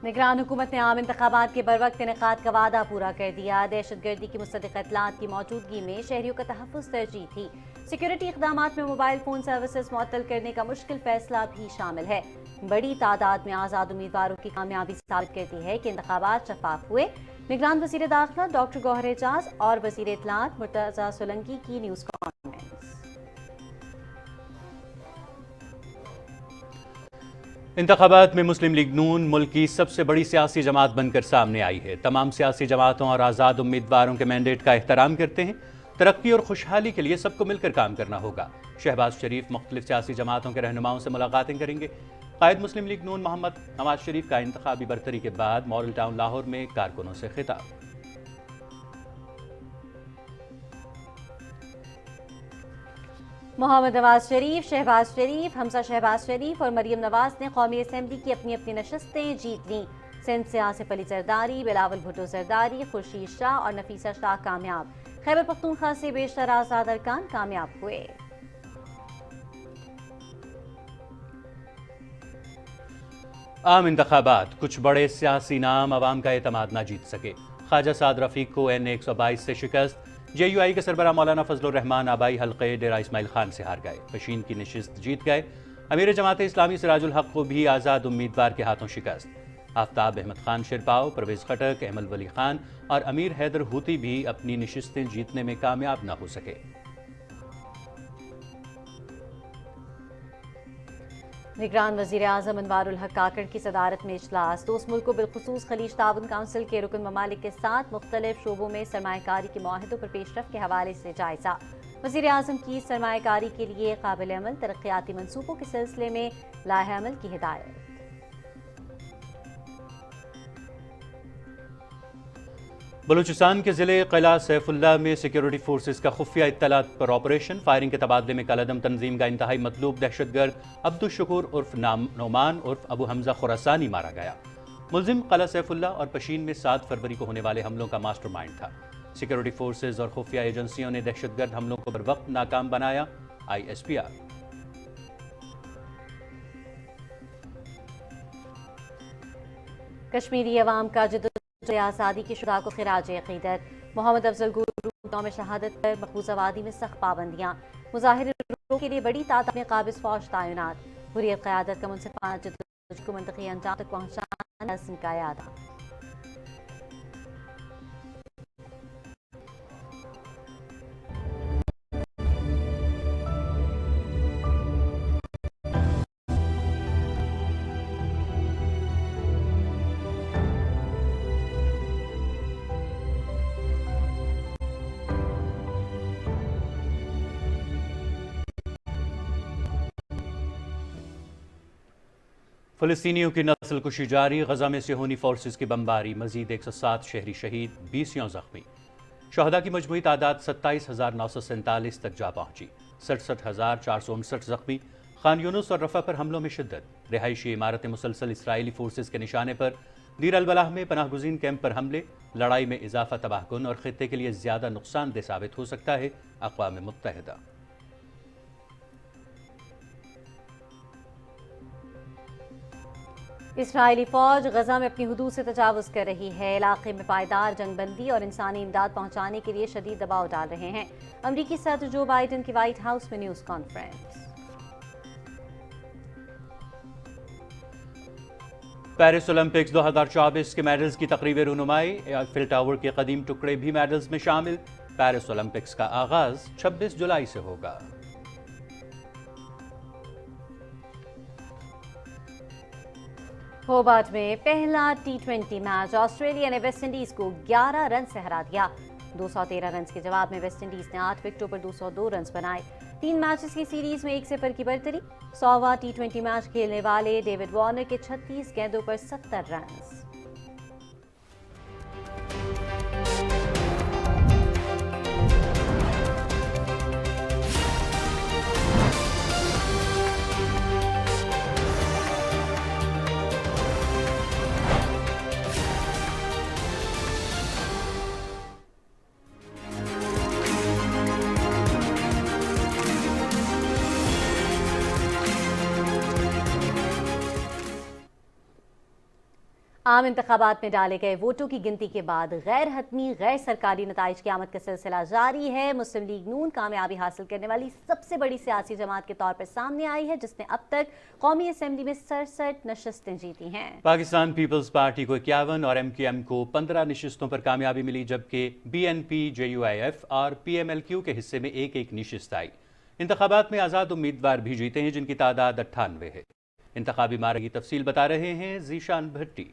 निगरान हुकूमत ने आम इंतखाबात के बरवक्त इनेकाद का वादा पूरा कर दिया। दहशत गर्दी की मुस्तदिक इत्तलात की मौजूदगी में शहरियों का तहफ़्फ़ुज़ तरजीह थी। सिक्योरिटी इक़दामात में मोबाइल फ़ोन सर्विसेज मुअत्तल करने का मुश्किल फैसला भी शामिल है। बड़ी तादाद में आज़ाद उम्मीदवारों की कामयाबी साबित करती है कि इंतखाबात शफाफ हुए। निगरान वज़ीर दाखिला डॉक्टर गौहर एजाज और वज़ीर इत्तलात मुर्तज़ा सोलंकी की न्यूज़ कॉन्फ्रेंस। इंतखाबात में मुस्लिम लीग नून मुल्क की सबसे बड़ी सियासी जमात बनकर सामने आई है। तमाम सियासी जमातों और आज़ाद उम्मीदवारों के मैंडेट का एहतराम करते हैं। तरक्की और खुशहाली के लिए सबको मिलकर काम करना होगा। शहबाज शरीफ मुख्तलिफ सियासी जमातों के रहनुमाओं से मुलाकातें करेंगे। कायद मुस्लिम लीग नून मोहम्मद नवाज शरीफ का इंतखाबी बरतरी के बाद मॉडल टाउन लाहौर में कारकुनों से खिताब। मोहम्मद नवाज शरीफ, शहबाज शरीफ, हमजा शहबाज शरीफ और मरियम नवाज ने कौमी असम्बली की अपनी अपनी नशस्तें जीत लीं। सिंध से आसिफ अली जरदारी, बिलावल भुट्टो जरदारी, खुर्शीद शाह और नफीसा शाह कामयाब। खैबर पख्तूनख्वा से बेशतर आज़ाद अरकान कामयाब हुए। आम इंतखाबात, कुछ बड़े सियासी नाम अवाम का एतमाद ना जीत सके। ख्वाजा साद रफीक को NA 122 से शिकस्त। JUI के सरबराह मौलाना फजलुर रहमान आबाई हल्के डेरा इस्माइल खान से हार गए। पशीन की नशिस्त जीत गए। अमीर जमात इस्लामी सिराजुल हक को भी आज़ाद उम्मीदवार के हाथों शिकस्त। आफ्ताब अहमद खान शिरपाव, परवेज खटक, अहमद वली खान और अमीर हैदर हूती भी अपनी नशिस्तें जीतने में कामयाब न हो सके। निगरान वज़ीर आज़म अनवारुल हक काकड़ की सदारत में इजलास। दोस्त मुल्क को बिलखुसूस खलीज ताउन काउंसिल के रुकन ममालिक के साथ मुख्तलिफ शोबों में सरमायाकारी के मुआहदों पर पेशरफ के हवाले से जायजा। वज़ीर आज़म की सरमायाकारी के लिए काबिल अमल तरक्याती मनसूबों के सिलसिले में लाहे अमल की हिदायत। बलूचिस्तान के ज़िले क़िला सैफुल्लाह में सिक्योरिटी फोर्सेस का खुफिया इत्तलात पर ऑपरेशन। फायरिंग के तबादले में कलअदम तंजीम का इंतहाई मतलूब दहशतगर्द अब्दुल शुकूर उर्फ नोमान उर्फ अबू हमजा खुरासानी मारा गया। मुल्जिम क़िला सैफुल्लाह और पशीन में 7 फरवरी को होने वाले हमलों का मास्टरमाइंड था। सिक्योरिटी फोर्सेस और खुफिया एजेंसियों ने दहशतगर्द हमलों को बरवक्त नाकाम बनाया। ISPR। कश्मीरी अवाम का आज़ादी की शुदा को खिराज अक़ीदत। मोहम्मद अफजल गुरू यौम शहादत पर मकबूजा वादी में सख्त पाबंदियाँ। मुजाहिरों के लिए बड़ी तादाद में काबिज फौज तैनात। हुर्रियत क़यादत का मुनसिफाना जद्दोजहद को मंतकी अंजाम तक पहुँचाना का यादा। फ़लस्तीनियों की नस्ल कुशी जारी। गजा में सिहोनी फोर्सेस की बमबारी। मजीद 107 शहरी शहीद, 20 जख्मी। शहदा की मजमूई तादाद 27,947 तक जा पहुंची। 67,459 जख्मी। खान यूनुस और रफा पर हमलों में शिद्दत। रिहायशी इमारतें मुसलसल इसराइली फोर्सेस के निशाने पर। दीर अल-बलाह में पनाहगुज़ीन कैंप पर हमले। लड़ाई में इजाफा तबाहकुन और खित्ते के लिए ज़्यादा नुकसानदेह साबित हो सकता है। अक़वाम मुत्तहिदा। इसराइली फौज गजा में अपनी हुदूद से तजावुज़ कर रही है। इलाके में पायदार जंगबंदी और इंसानी इमदाद पहुँचाने के लिए शदीद दबाव डाल रहे हैं। अमरीकी सदर जो बाइडन की व्हाइट हाउस में न्यूज़ कॉन्फ्रेंस। पेरिस ओलंपिक्स 2024 के मेडल्स की तकरीब रुनुमाई। एफिल टावर के कदीम टुकड़े भी मेडल्स में शामिल। पेरिस ओलंपिक्स का आगाज 26 जुलाई से होगा। होबार्ट में पहला T20 मैच। ऑस्ट्रेलिया ने वेस्ट इंडीज को 11 रन से हरा दिया। 213 रन के जवाब में वेस्ट इंडीज ने 8 विकेटों पर 202 रन बनाए। 3 मैचेस की सीरीज में 1-0 की बढ़तरी। 100वां T20 मैच खेलने वाले डेविड वार्नर के 36 गेंदों पर 70 रन। عام انتخابات میں ڈالے گئے ووٹوں کی گنتی کے بعد غیر حتمی غیر سرکاری نتائج کی آمد کا سلسلہ جاری ہے۔ مسلم لیگ نون کامیابی حاصل کرنے والی سب سے بڑی سیاسی جماعت کے طور پر سامنے آئی ہے، جس نے اب تک قومی اسمبلی میں 67 نشستیں جیتی ہیں۔ پاکستان پیپلز پارٹی کو 51 اور MQM کو 15 نشستوں پر کامیابی ملی، جبکہ BNP JUIF اور PMLQ کے حصے میں ایک ایک نشست آئی۔ انتخابات میں آزاد امیدوار بھی جیتے ہیں، جن کی تعداد 98 ہے۔ انتخابی مارے کی تفصیل بتا رہے ہیں ذیشان بھٹی۔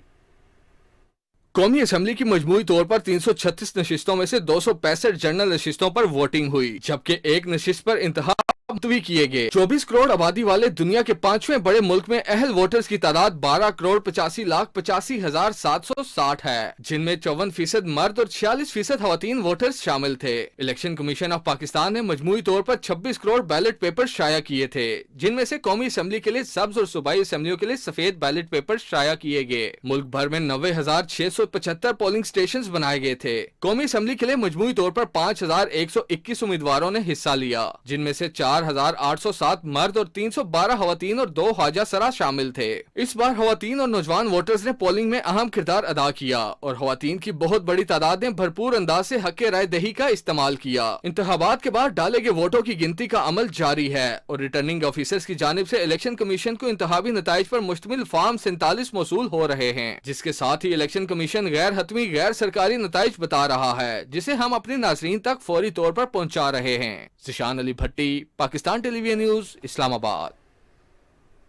قومی اسمبلی کی مجموعی طور پر 336 نشستوں میں سے 265 جنرل نشستوں پر ووٹنگ ہوئی، جبکہ ایک نشست پر انتخاب ملتوی کیے گئے۔ 24 کروڑ آبادی والے دنیا کے 5ویں بڑے ملک میں اہل ووٹرز کی تعداد 12 کروڑ 85,85,760 ہے، جن میں 54% مرد اور 46% خواتین ووٹرز شامل تھے۔ الیکشن کمیشن آف پاکستان نے مجموعی طور پر 26 کروڑ بیلٹ پیپر شائع کیے تھے، جن میں سے قومی اسمبلی کے لیے سبز اور صوبائی اسمبلیوں کے لیے سفید بیلٹ پیپر شائع کیے گئے۔ ملک بھر میں 90,675 پولنگ سٹیشنز بنائے گئے تھے۔ قومی اسمبلی کے لیے مجموعی طور پر 5,121 امیدواروں نے حصہ لیا، جن میں سے 4,807 مرد اور 312 خواتین اور 2 خواجہ سرا شامل تھے۔ اس بار خواتین اور نوجوان ووٹرز نے پولنگ میں اہم کردار ادا کیا اور خواتین کی بہت بڑی تعداد نے بھرپور انداز سے حق رائے دہی کا استعمال کیا۔ انتخابات کے بعد ڈالے گئے ووٹوں کی گنتی کا عمل جاری ہے اور ریٹرننگ آفیسرز کی جانب سے الیکشن کمیشن کو انتخابی نتائج پر مشتمل فارم 47 موصول ہو رہے ہیں، جس کے ساتھ ہی الیکشن کمیشن غیر حتمی غیر سرکاری نتائج بتا رہا ہے، جسے ہم اپنے ناظرین تک فوری طور پر پہنچا رہے ہیں۔ ذیشان علی بھٹی، پاکستان ٹیلی ویژن نیوز، اسلام آباد۔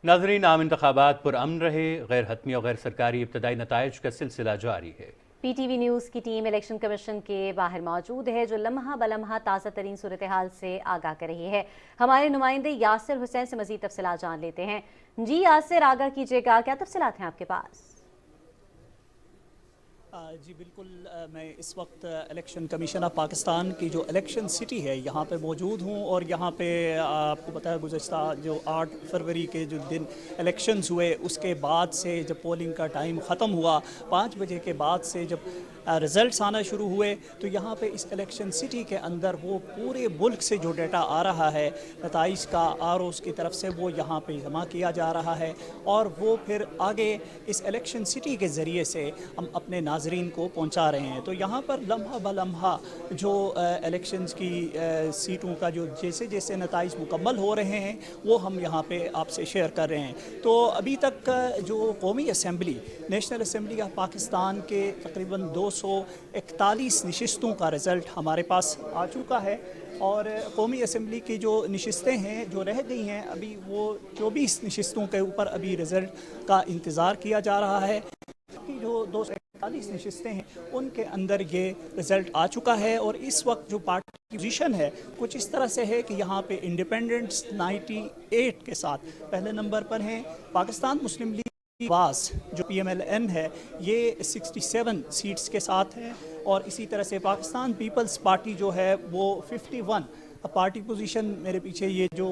ناظرین، عام انتخابات پر امن رہے، غیر حتمی اور غیر سرکاری ابتدائی نتائج کا سلسلہ جاری ہے۔ PTV نیوز کی ٹیم الیکشن کمیشن کے باہر موجود ہے، جو لمحہ بلمحہ تازہ ترین صورتحال سے آگاہ کر رہی ہے۔ ہمارے نمائندے یاسر حسین سے مزید تفصیلات جان لیتے ہیں۔ جی یاسر، آگاہ کیجیے گا، کیا تفصیلات ہیں آپ کے پاس؟ جی بالکل، میں اس وقت الیکشن کمیشن آف پاکستان کی جو الیکشن سٹی ہے یہاں پہ موجود ہوں، اور یہاں پہ آپ کو پتہ ہے گزشتہ جو 8 فروری کے جو دن الیکشنز ہوئے، اس کے بعد سے جب پولنگ کا ٹائم ختم ہوا 5 بجے کے بعد سے جب رزلٹس آنا شروع ہوئے، تو یہاں پہ اس الیکشن سٹی کے اندر وہ پورے ملک سے جو ڈیٹا آ رہا ہے نتائج کا ROs کی طرف سے، وہ یہاں پہ جمع کیا جا رہا ہے، اور وہ پھر آگے اس الیکشن سٹی کے ذریعے سے ہم اپنے ناظرین کو پہنچا رہے ہیں۔ تو یہاں پر لمحہ بلمحہ جو الیکشنز کی سیٹوں کا جو جیسے جیسے نتائج مکمل ہو رہے ہیں، وہ ہم یہاں پہ آپ سے شیئر کر رہے ہیں۔ تو ابھی تک جو قومی assembly, national assembly of Pakistan کے تقریباً 241 نشستوں کا رزلٹ ہمارے پاس آ چکا ہے، اور قومی اسمبلی کی جو نشستیں ہیں جو رہ گئی ہیں ابھی، وہ 24 نشستوں کے اوپر ابھی رزلٹ کا انتظار کیا جا رہا ہے۔ جو 241 نشستیں ہیں ان کے اندر یہ رزلٹ آ چکا ہے، اور اس وقت جو پارٹی کی پوزیشن ہے کچھ اس طرح سے ہے کہ یہاں پہ انڈیپینڈنٹس 98 کے ساتھ پہلے نمبر پر ہیں۔ پاکستان مسلم لیگ واس جو PMLN ہے یہ 67 سیٹس کے ساتھ ہے، اور اسی طرح سے پاکستان پیپلز پارٹی جو ہے وہ 51 پارٹی پوزیشن، میرے پیچھے یہ جو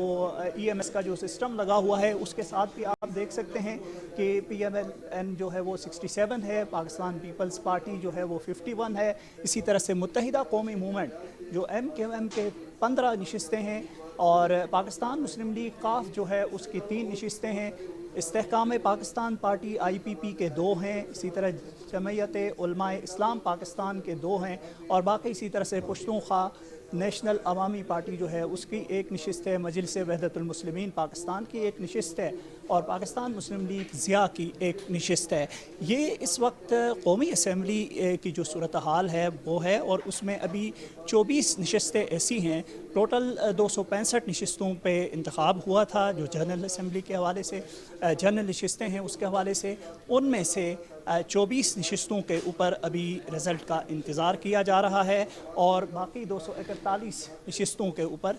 EMS کا جو سسٹم لگا ہوا ہے اس کے ساتھ بھی آپ دیکھ سکتے ہیں کہ PMLN جو ہے وہ 67 ہے، پاکستان پیپلز پارٹی جو ہے وہ 51 ہے، اسی طرح سے متحدہ قومی موومنٹ جو MQM کے 15 نشستیں ہیں، اور پاکستان مسلم لیگ قاف جو ہے اس کی 3 نشستیں ہیں۔ استحکام پاکستان پارٹی IPP کے 2 ہیں، اسی طرح جمعیت علماء اسلام پاکستان کے 2 ہیں، اور باقی اسی طرح سے پشتونخوا نیشنل عوامی پارٹی جو ہے اس کی 1 نشست ہے، مجلس وحدت المسلمین پاکستان کی 1 نشست ہے، اور پاکستان مسلم لیگ ضیاء کی 1 نشست ہے۔ یہ اس وقت قومی اسمبلی کی جو صورتحال ہے وہ ہے، اور اس میں ابھی 24 نشستیں ایسی ہیں، ٹوٹل 265 نشستوں پہ انتخاب ہوا تھا جو جنرل اسمبلی کے حوالے سے، جنرل نشستیں ہیں اس کے حوالے سے، ان میں سے 24 نشستوں کے اوپر ابھی رزلٹ کا انتظار کیا جا رہا ہے، اور باقی 241 نشستوں کے اوپر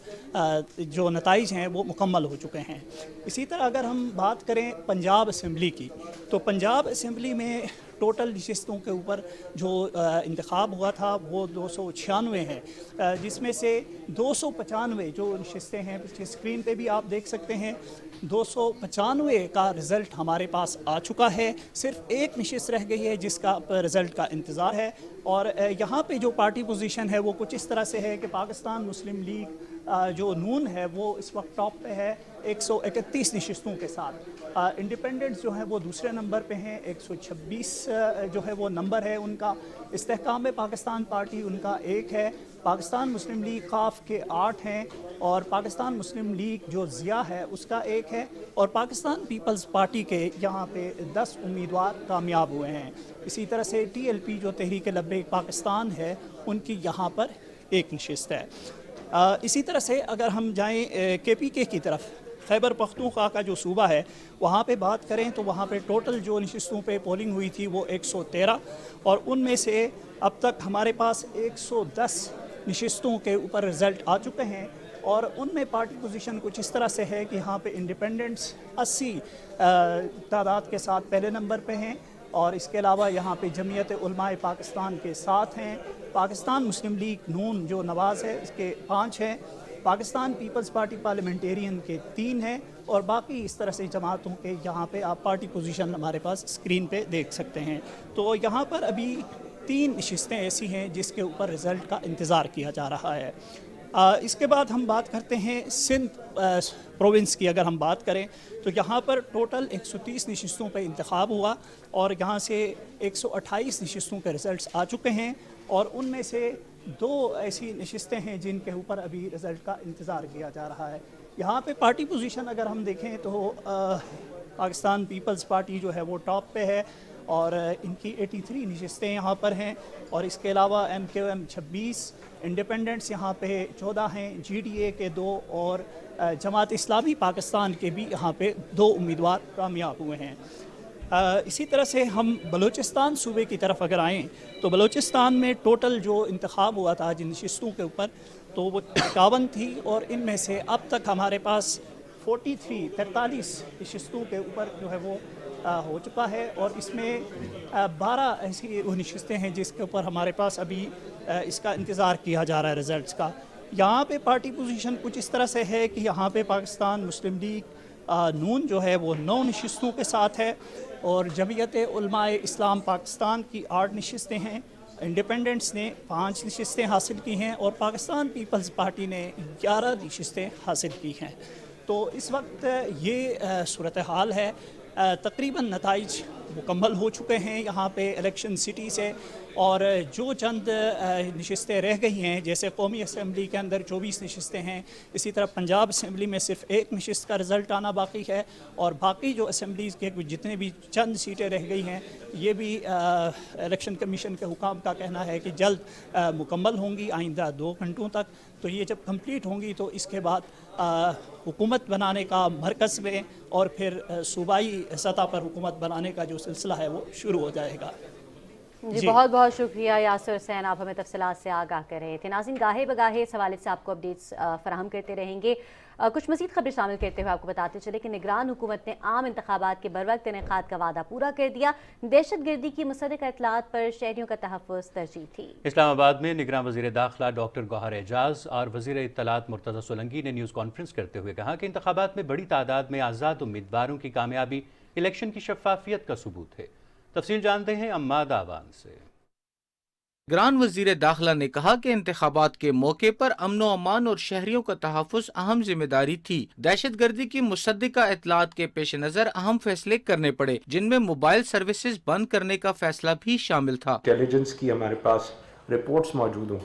جو نتائج ہیں وہ مکمل ہو چکے ہیں۔ اسی طرح اگر ہم بات کریں پنجاب اسمبلی کی، تو پنجاب اسمبلی میں ٹوٹل نشستوں کے اوپر جو انتخاب ہوا تھا وہ 296 ہیں، جس میں سے 295 جو نشستیں ہیں پچھلی اسکرین پہ بھی آپ دیکھ سکتے ہیں، 295 کا رزلٹ ہمارے پاس آ چکا ہے، صرف 1 نشست رہ گئی ہے جس کا رزلٹ کا انتظار ہے۔ اور یہاں پہ جو پارٹی پوزیشن ہے وہ کچھ اس طرح سے ہے کہ پاکستان مسلم لیگ जो नून है वो इस वक्त टॉप पे है 131 नशिस्तों के साथ। इंडिपेंडेंट्स जो है वो दूसरे नंबर पे हैं, 126 जो है वो नंबर है उनका। इस्तेहकाम पाकिस्तान पार्टी उनका 1 है, पाकिस्तान मुस्लिम लीग काफ के 8 हैं, और पाकिस्तान मुस्लिम लीग जो ज़िया है उसका 1 है, और पाकिस्तान पीपल्स पार्टी के यहाँ पे 10 उम्मीदवार कामयाब हुए हैं। इसी तरह से TLP जो तहरीक लब्बैक पाकिस्तान है उनकी यहाँ पर 1 नशिस्त है। इसी तरह से अगर हम जाएँ KPK की तरफ, खैबर पख्तूनख्वा का जो सूबा है वहाँ पे बात करें तो वहाँ पे टोटल जो नशिस्तों पे पोलिंग हुई थी वो 113, और उनमें से अब तक हमारे पास 110 नशिस्तों के ऊपर रिज़ल्ट आ चुके हैं, और उनमें पार्टी पोजीशन कुछ इस तरह से है कि यहाँ पे इंडिपेंडेंट्स 80 तादाद के साथ पहले नंबर पे हैं, और इसके अलावा यहाँ पे जमीयत उलमाए पाकिस्तान के 7 हैं, पाकिस्तान मुस्लिम लीग नून जो नवाज़ है इसके 5 हैं, पाकिस्तान पीपल्स पार्टी पार्लियामेंटेरियन के 3 हैं, और बाकी इस तरह से जमातों के यहाँ पे आप पार्टी पोजीशन हमारे पास स्क्रीन पे देख सकते हैं। तो यहाँ पर अभी 3 नशिस्तें ऐसी हैं जिसके ऊपर रिज़ल्ट का इंतज़ार किया जा रहा है। इसके बाद हम बात करते हैं सिंध प्रोविंस की। अगर हम बात करें तो यहाँ पर टोटल 130 नशिस्तों पर इंतखाब हुआ, और यहाँ से 128 नशिस्तों के रिज़ल्ट आ चुके हैं, और उनमें से 2 ऐसी नशिस्तें हैं जिनके ऊपर अभी रिज़ल्ट का इंतज़ार किया जा रहा है। यहाँ पे पार्टी पोजीशन अगर हम देखें तो पाकिस्तान पीपल्स पार्टी जो है वो टॉप पे है, और इनकी 83 नशिस्तें यहाँ पर हैं, और इसके अलावा MQM 26, इंडिपेंडेंट्स यहाँ पे 14 हैं, GDA के 2, और जमात इस्लामी पाकिस्तान के भी यहाँ पे 2 उम्मीदवार कामयाब हुए हैं। इसी तरह से हम बलूचिस्तान सूबे की तरफ अगर आएँ तो बलूचिस्तान में टोटल जो इंतखाब हुआ था जिन नशिस्तों के ऊपर तो वो 51 थी, और इनमें से अब तक हमारे पास 43 नशिस्तों के ऊपर जो है वो हो चुका है, और इसमें 12 ऐसी वो नशिस्तें हैं जिसके ऊपर हमारे पास अभी इसका इंतज़ार किया जा रहा है रिज़ल्ट्स का। यहाँ पे पार्टी पोजीशन कुछ इस तरह से है कि यहाँ पे पाकिस्तान मुस्लिम लीग नून जो है वो 9 नशिस्तों के साथ है, और जमीयत उलमाए इस्लाम पाकिस्तान की 8 नशिस्तें हैं, इंडिपेंडेंट्स ने 5 नशिस्तें हासिल की हैं, और पाकिस्तान पीपल्स पार्टी ने 11 नशिस्तें हासिल की हैं। तो इस वक्त ये सूरत हाल है। तकरीबन नताइज मुकम्मल हो चुके हैं यहाँ पे इलेक्शन सिटी से, और जो चंद नशिस्तें रह गई हैं, जैसे कौमी असम्बली के अंदर 24 नशिस्तें हैं, इसी तरह पंजाब असम्बली में सिर्फ 1 नशिस्त का रिज़ल्ट आना बाकी है, और बाकी जो असम्बलीज़ के जितने भी चंद सीटें रह गई हैं ये भी इलेक्शन कमीशन के हुकाम का कहना है कि जल्द मुकम्मल होंगी, आइंदा 2 घंटों तक। तो ये जब कंप्लीट होंगी तो इसके बाद हुकूमत बनाने का मरकज़ में और फिर सूबाई सतह पर हुकूमत बनाने का जो सिलसिला है वो शुरू हो जाएगा। जी बहुत बहुत शुक्रिया यासिर हुसैन, आप हमें तफसीलात से आगाह कर रहे थे। नाज़रीन, गाहे बगाहे इस हवाले से आपको अपडेट्स फराहम करते रहेंगे। कुछ मज़ीद खबरें शामिल करते हुए आपको बताते चले कि निगरान हुकूमत ने आम इंतखाबात के बरवक्त इनेकाद का वादा पूरा कर दिया। दहशत गर्दी की मुसद्दिक़ इत्तलात पर शहरियों का तहफ़्फ़ुज़ तरजीह थी। इस्लामाबाद में निगरान वज़ीर दाखिला डॉक्टर गौहर एजाज और वज़ीर इत्तलात मुर्तज़ा सोलंकी ने न्यूज़ कॉन्फ्रेंस करते हुए कहा कि इंतखाबात में बड़ी तादाद में आज़ाद उम्मीदवारों की कामयाबी इलेक्शन की शफ़ाफियत का सबूत है। तफसील जानते हैं अम्माद आवान से। निगरान वजीर दाखिला ने कहा कि इंतखाबात के मौके पर अमन व अमान और शहरियों का तहफ़्फ़ुज़ अहम जिम्मेदारी थी। दहशत गर्दी की मुसद्दिक़ा इत्तलात के पेश नज़र अहम फैसले करने पड़े, जिनमें मोबाइल सर्विसेज बंद करने का फैसला भी शामिल था। इंटेलिजेंस की हमारे पास रिपोर्ट्स मौजूद हों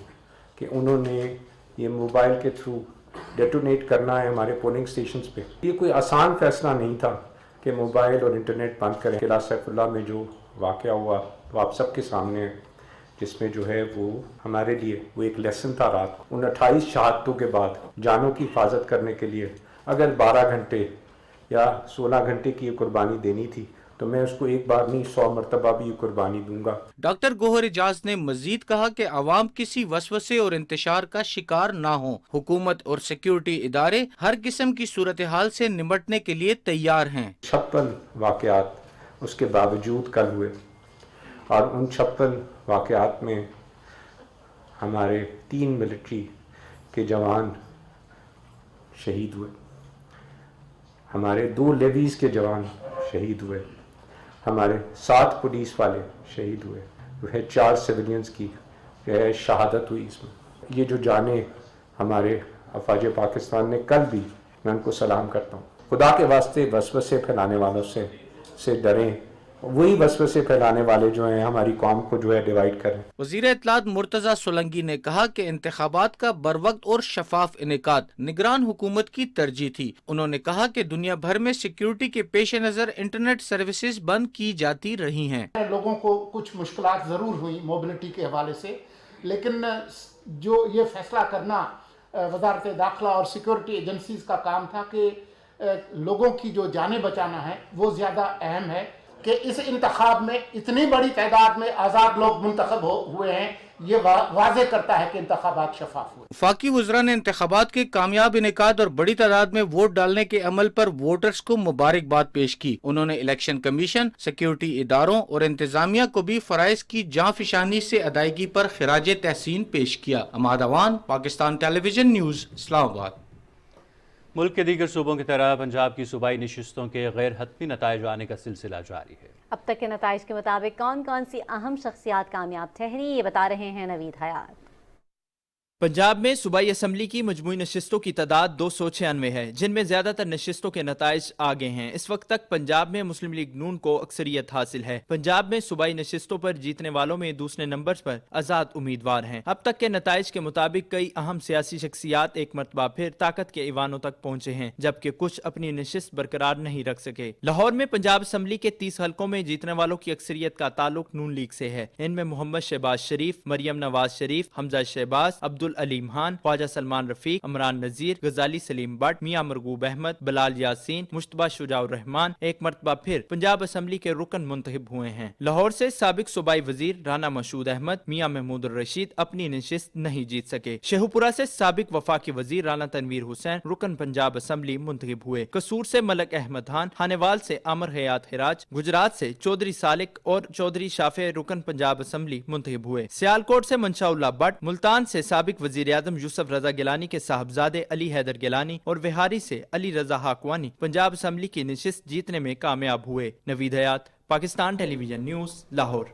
कि उन्होंने ये मोबाइल के थ्रू डेटोनेट करना है हमारे पोलिंग स्टेशंस पे। ये कोई आसान फैसला नहीं था कि मोबाइल और इंटरनेट बंद करें। किला सैफुल्लाह में जो वाक़या हुआ वो आप सबके सामने है, जिसमें जो है वो हमारे लिए वो एक लेसन था। रात को उन 28 शहादतों के बाद जानों की हिफाजत करने के लिए अगर 12 घंटे या 16 घंटे की कुर्बानी देनी थी तो मैं उसको एक बार नहीं 100 मरतबा भी कुर्बानी दूंगा। डॉक्टर गौहर एजाज ने मजीद कहा कि आवाम किसी वसवसे और इंतशार का शिकार ना हो। हुकूमत और सिक्योरिटी इदारे हर किस्म की सूरत हाल से निपटने के लिए तैयार हैं। 56 वाक़यात उसके बावजूद कल हुए और उन 56 वाक़यात में हमारे 3 मिलिट्री के जवान शहीद हुए, हमारे 2 लेवीज़ के जवान शहीद हुए, हमारे 7 पुलिस वाले शहीद हुए, वह 4 सिविलियंस की शहादत हुई। इसमें ये जो जाने हमारे अफवाज पाकिस्तान ने कल भी मैं उनको सलाम करता हूँ। खुदा के वास्ते वसवसे फैलाने वालों से डरें। वही वसवसे फैलाने वाले जो हैं हमारी कौम को जो है डिवाइड करें। वज़ीर इत्तलात मुर्तज़ा सोलंकी ने कहा कि इंतखाबात का बरवक्त और शफाफ इनेकाद निगरान हुकूमत की तरजीह थी। उन्होंने कहा कि दुनिया भर में सिक्योरिटी के पेश नज़र इंटरनेट सर्विसेज बंद की जाती रही हैं। लोगों को कुछ मुश्किलात ज़रूर हुई मोबिलिटी के हवाले से, लेकिन जो ये फैसला करना वजारत दाखिला और सिक्योरिटी एजेंसीज का काम था कि लोगों की जो जानें बचाना है वो ज़्यादा अहम है कि इस इंतखाब में इतनी बड़ी तादाद में आज़ाद लोग मुंतखब हुए हैं, ये वाज़े करता है कि इंतखाबात शफाफ हुए। वफाकी वज़रा ने इंतखाबात के कामयाब इनेकाद और बड़ी तादाद में वोट डालने के अमल पर वोटर्स को मुबारकबाद पेश की। उन्होंने इलेक्शन कमीशन, सिक्योरिटी इदारों और इंतजामिया को भी फराइज की जाँफशानी से अदायगी पर खिराज तहसीन पेश किया। अमाद अवान, पाकिस्तान टेलीविजन न्यूज़, इस्लामाबाद। मुल्क के दीगर सूबों की तरह पंजाब की सूबाई नशिस्तों के गैर हतमी नताइज आने का सिलसिला जारी है। अब तक के नताइज के मुताबिक कौन कौन सी अहम शख्सियात कामयाब ठहरी, ये बता रहे हैं नवीद हयात। पंजाब में सूबाई असम्बली की मजमूई नशिस्तों की तादाद 296 है, जिनमें ज्यादातर नशिस्तों के नताइज आगे हैं। इस वक्त तक पंजाब में मुस्लिम लीग नून को अक्सरियत हासिल है। पंजाब में सूबाई नशिस्तों पर जीतने वालों में दूसरे नंबर पर आजाद उम्मीदवार हैं। अब तक के नताइज के मुताबिक कई अहम सियासी शख्सियात एक मरतबा फिर ताकत के ईवानों तक पहुंचे हैं, जबकि कुछ अपनी नशिस्त बरकरार नहीं रख सके। लाहौर में पंजाब असम्बली के 30 हलकों में जीतने वालों की अक्सरियत का ताल्लुक नून लीग से है। इनमें मोहम्मद शहबाज शरीफ, मरियम नवाज शरीफ, हमजा शहबाज, अब्दुल अलीम खान, ख्वाजा सलमान रफीक, इमरान नजीर, गजाली सलीम बट, मियां मरगूब अहमद, बिलाल यासीन, मुश्तबा शुजाउर रहमान एक मरतबा फिर पंजाब असम्बली के रुकन मुंतखब हुए हैं। लाहौर से साबिक सूबाई वजीर राना मशहूद अहमद, मियां महमूद रशीद अपनी नशिस्त नहीं जीत सके। शेखुपुरा से साबिक वफाकी वजीर राना तनवीर हुसैन रुकन पंजाब असम्बली मुंतखब हुए। कसूर से मलक अहमद खान, हानेवाल से अमर हयात हिराज, गुजरात से चौधरी सालिक और चौधरी शाफे रुकन पंजाब असम्बली मुंतखब हुए। सियालकोट से मंशाउल्लाह बट, मुल्तान से साबिक वजीर आजम यूसुफ रजा गिलानी के साहबजादे अली हैदर गिलानी और विहारी से अली रजा हाकवानी पंजाब असम्बली की नशिस्त जीतने में कामयाब हुए। नवीद हयात, पाकिस्तान टेलीविजन न्यूज़, लाहौर।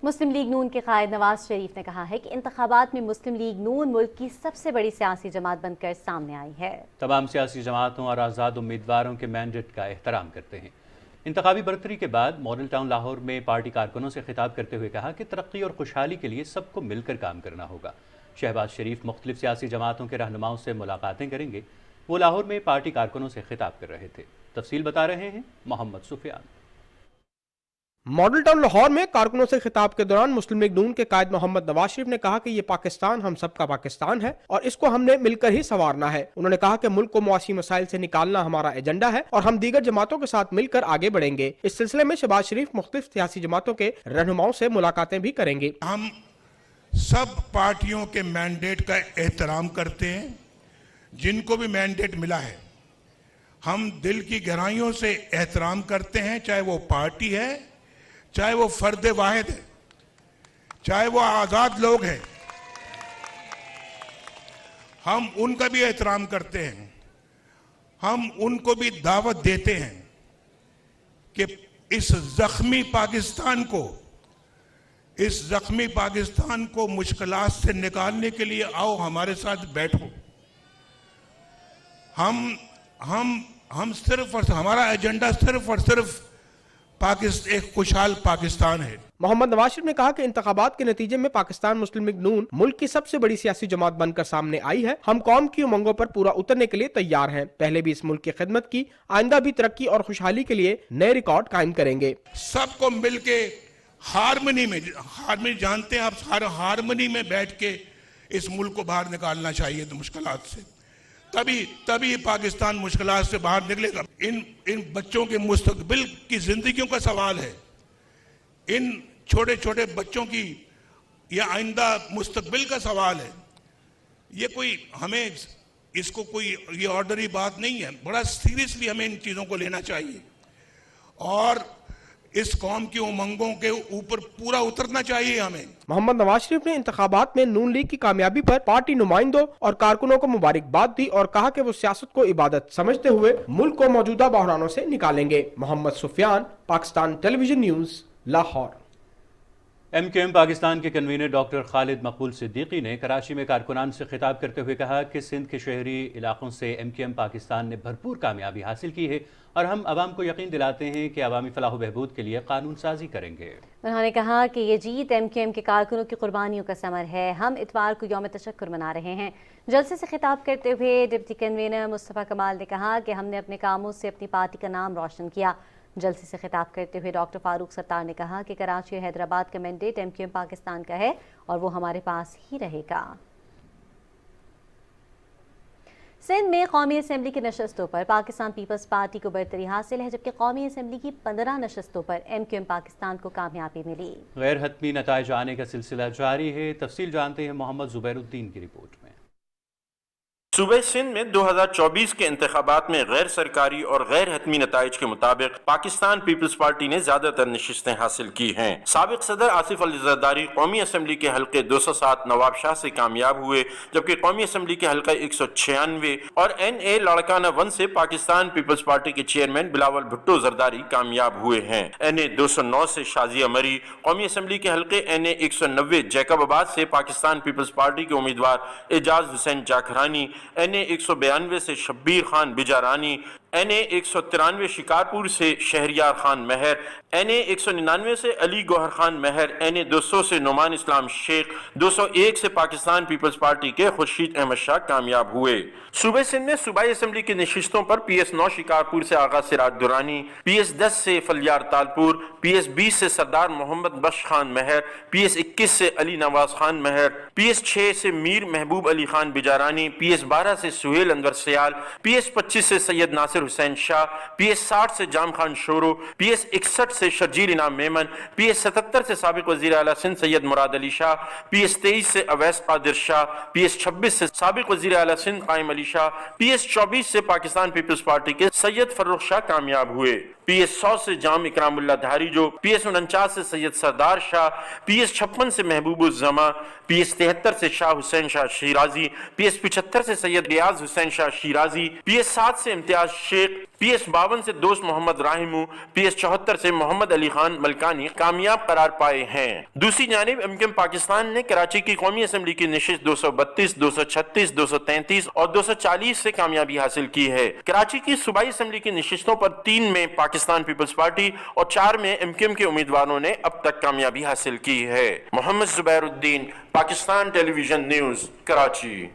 मुस्लिम लीग नून के कायद नवाज शरीफ ने कहा है कि इंतखाबात में मुस्लिम लीग नून मुल्क की सबसे बड़ी सियासी जमात बनकर सामने आई है। तमाम सियासी जमातों और आज़ाद उम्मीदवारों के मैंडेट का एहतराम करते हैं। इंतखाबी बरतरी के बाद मॉडल टाउन लाहौर में पार्टी कारकुनों से खिताब करते हुए कहा कि तरक्की और खुशहाली के लिए सबको मिलकर काम करना होगा। शहबाज शरीफ मुख्तलिफ सियासी जमातों के रहनुमाओं से मुलाकातें करेंगे। वो लाहौर में पार्टी कारकुनों से खिताब कर रहे थे। तफसील बता रहे हैं मोहम्मद सुफियान। मॉडल टाउन लाहौर में कारकुनों से खिताब के दौरान मुस्लिम लीग नून के कायद मोहम्मद नवाज शरीफ ने कहा कि ये पाकिस्तान हम सबका पाकिस्तान है और इसको हमने मिलकर ही संवारना है। उन्होंने कहा कि मुल्क को मुआशी मसाइल से निकालना हमारा एजेंडा है और हम दीगर जमातों के साथ मिलकर आगे बढ़ेंगे। इस सिलसिले में शहबाज शरीफ मुख्तलिफ सियासी जमातों के रहनुमाओं से मुलाकातें भी करेंगे। हम सब पार्टियों के मैंडेट का एहतराम करते हैं। जिनको भी मैंडेट मिला है हम दिल की गहराइयों से एहतराम करते हैं, चाहे वो पार्टी है, चाहे वो फर्द वाहिद है, चाहे वो आजाद लोग हैं, हम उनका भी एहतराम करते हैं। हम उनको भी दावत देते हैं कि इस जख्मी पाकिस्तान को मुश्किलात से निकालने के लिए आओ हमारे साथ बैठो। हम सिर्फ और हमारा एजेंडा सिर्फ और सिर्फ एक खुशहाल पाकिस्तान है। मोहम्मद नवाज शरीफ ने कहा कि इंतखाबात के नतीजे में पाकिस्तान मुस्लिम लीग नून मुल्क की सबसे बड़ी सियासी जमात बनकर सामने आई है। हम कौम की उमंगों पर पूरा उतरने के लिए तैयार हैं। पहले भी इस मुल्क की खिदमत की, आइंदा भी तरक्की और खुशहाली के लिए नए रिकॉर्ड कायम करेंगे। सबको मिलके हारमनी में जानते हैं आप, हारमनी में बैठ के इस मुल्क को बाहर निकालना चाहिए तो मुश्किलात से, तभी पाकिस्तान मुश्किलात से बाहर निकलेगा। इन बच्चों के मुस्तकबिल की जिंदगियों का सवाल है। इन छोटे छोटे बच्चों की या आइंदा मुस्तकबिल का सवाल है। ये कोई हमें इसको कोई ये ऑर्डनरी बात नहीं है, बड़ा सीरियसली हमें इन चीज़ों को लेना चाहिए और इस कौम की उमंगों के ऊपर पूरा उतरना चाहिए हमें। मोहम्मद नवाज शरीफ ने इंतखाबात में नून लीग की कामयाबी पर पार्टी नुमाइंदों और कारकुनों को मुबारकबाद दी और कहा कि वो सियासत को इबादत समझते हुए मुल्क को मौजूदा बहरानों से निकालेंगे। Mohammad Sufiyan, Pakistan television news, Lahore. MQM Pakistan کے کنوینر ڈاکٹر خالد مقبول صدیقی نے کراچی میں کارکنان سے خطاب کرتے ہوئے کہا کہ سندھ کے شہری علاقوں سے MQM پاکستان نے بھرپور کامیابی حاصل کی ہے اور ہم عوام کو یقین دلاتے ہیں کہ عوامی فلاح و بہبود کے لیے قانون سازی کریں گے۔ انہوں نے کہا کہ یہ جیت MQM کے کارکنوں کی قربانیوں کا ثمر ہے۔ ہم اتوار کو یوم تشکر منا رہے ہیں۔ جلسے سے خطاب کرتے ہوئے ڈپٹی کنوینر مصطفیٰ کمال نے کہا کہ ہم نے اپنے کاموں سے اپنی پارٹی کا نام روشن کیا۔ جلسے سے خطاب کرتے ہوئے ڈاکٹر فاروق ستار نے کہا کہ کراچی اور حیدرآباد کا مینڈیٹ MQM پاکستان کا ہے اور وہ ہمارے پاس ہی رہے گا۔ سندھ میں قومی اسمبلی کی نشستوں پر پاکستان پیپلز پارٹی کو برتری حاصل ہے، جبکہ قومی اسمبلی کی 15 نشستوں پر MQM پاکستان کو کامیابی ملی۔ غیر حتمی نتائج آنے کا سلسلہ جاری ہے۔ تفصیل جانتے ہیں محمد زبیر الدین کی رپورٹ میں۔ صوبہ سندھ میں 2024 کے انتخابات میں غیر سرکاری اور غیر حتمی نتائج کے مطابق پاکستان پیپلز پارٹی نے زیادہ تر نشستیں حاصل کی ہیں۔ سابق صدر آصف علی زرداری قومی اسمبلی کے حلقے 207 نواب شاہ سے کامیاب ہوئے، جبکہ قومی اسمبلی کے حلقہ 196 اور NA لاڑکانہ 1 سے پاکستان پیپلز پارٹی کے چیئرمین بلاول بھٹو زرداری کامیاب ہوئے ہیں۔ NA 209 سے شازیہ مری، قومی اسمبلی کے حلقے NA 190 جیکب آباد سے پاکستان پیپلز پارٹی کے امیدوار اعجاز حسین جاکھرانی، NA 192 سے شبیر خان بجارانی، NA 193 شکارپور سے شہریار خان مہر، NA 199 سے علی گوہر خان مہر، NA 200 سے نعمان اسلام شیخ، 201 سے پاکستان پیپلز پارٹی کے خورشید احمد شاہ کامیاب ہوئے۔ صوبہ سندھ میں صوبائی اسمبلی کی نشستوں پر PS 9 شکارپور سے آغا سراج درانی، PS 10 سے فلیار تالپور، PS 20 سے سردار محمد بخش خان مہر، PS 21 سے علی نواز خان مہر، PS 6 سے میر محبوب علی خان بجارانی، PS 12 سے سہیل انور سیال، PS 25 سے سید ناصر حسین شاہ، PS 60 سے جام خان شورو، PS 61 سے شرجیل انعام میمن، PS 77 سے سابق وزیر اعلیٰ سندھ سید مراد علی شاہ، PS 23 سے اویس قادر شاہ، PS 26 سے سابق وزیر اعلیٰ سندھ قائم علی شاہ، PS 24 سے پاکستان پیپلز پارٹی کے سید فرخ شاہ کامیاب ہوئے۔ PS 100 سے جام اکرام اللہ دھاری جو، PS 49 سے سید سردار شاہ، PS 56 سے محبوب الزما، PS 73 سے شاہ حسین شاہ شیرازی، PS 75 سے سید ریاض حسین شاہ شیرازی، PS 7 سے امتیاز شیخ، PS 52 سے دوست محمد راہمو، PS 74 سے محمد علی خان ملکانی کامیاب قرار پائے ہیں۔ دوسری جانب MQM پاکستان نے کراچی کی قومی اسمبلی کی نشست 232، 236، 233 اور 240 سے کامیابی حاصل کی ہے۔ کراچی کی صوبائی اسمبلی کی نشستوں پر 3 میں پاکستان پیپلز پارٹی اور 4 میں MQM کے امیدواروں نے اب تک کامیابی حاصل کی ہے۔ محمد زبیر الدین، پاکستان ٹیلی ویژن نیوز، کراچی۔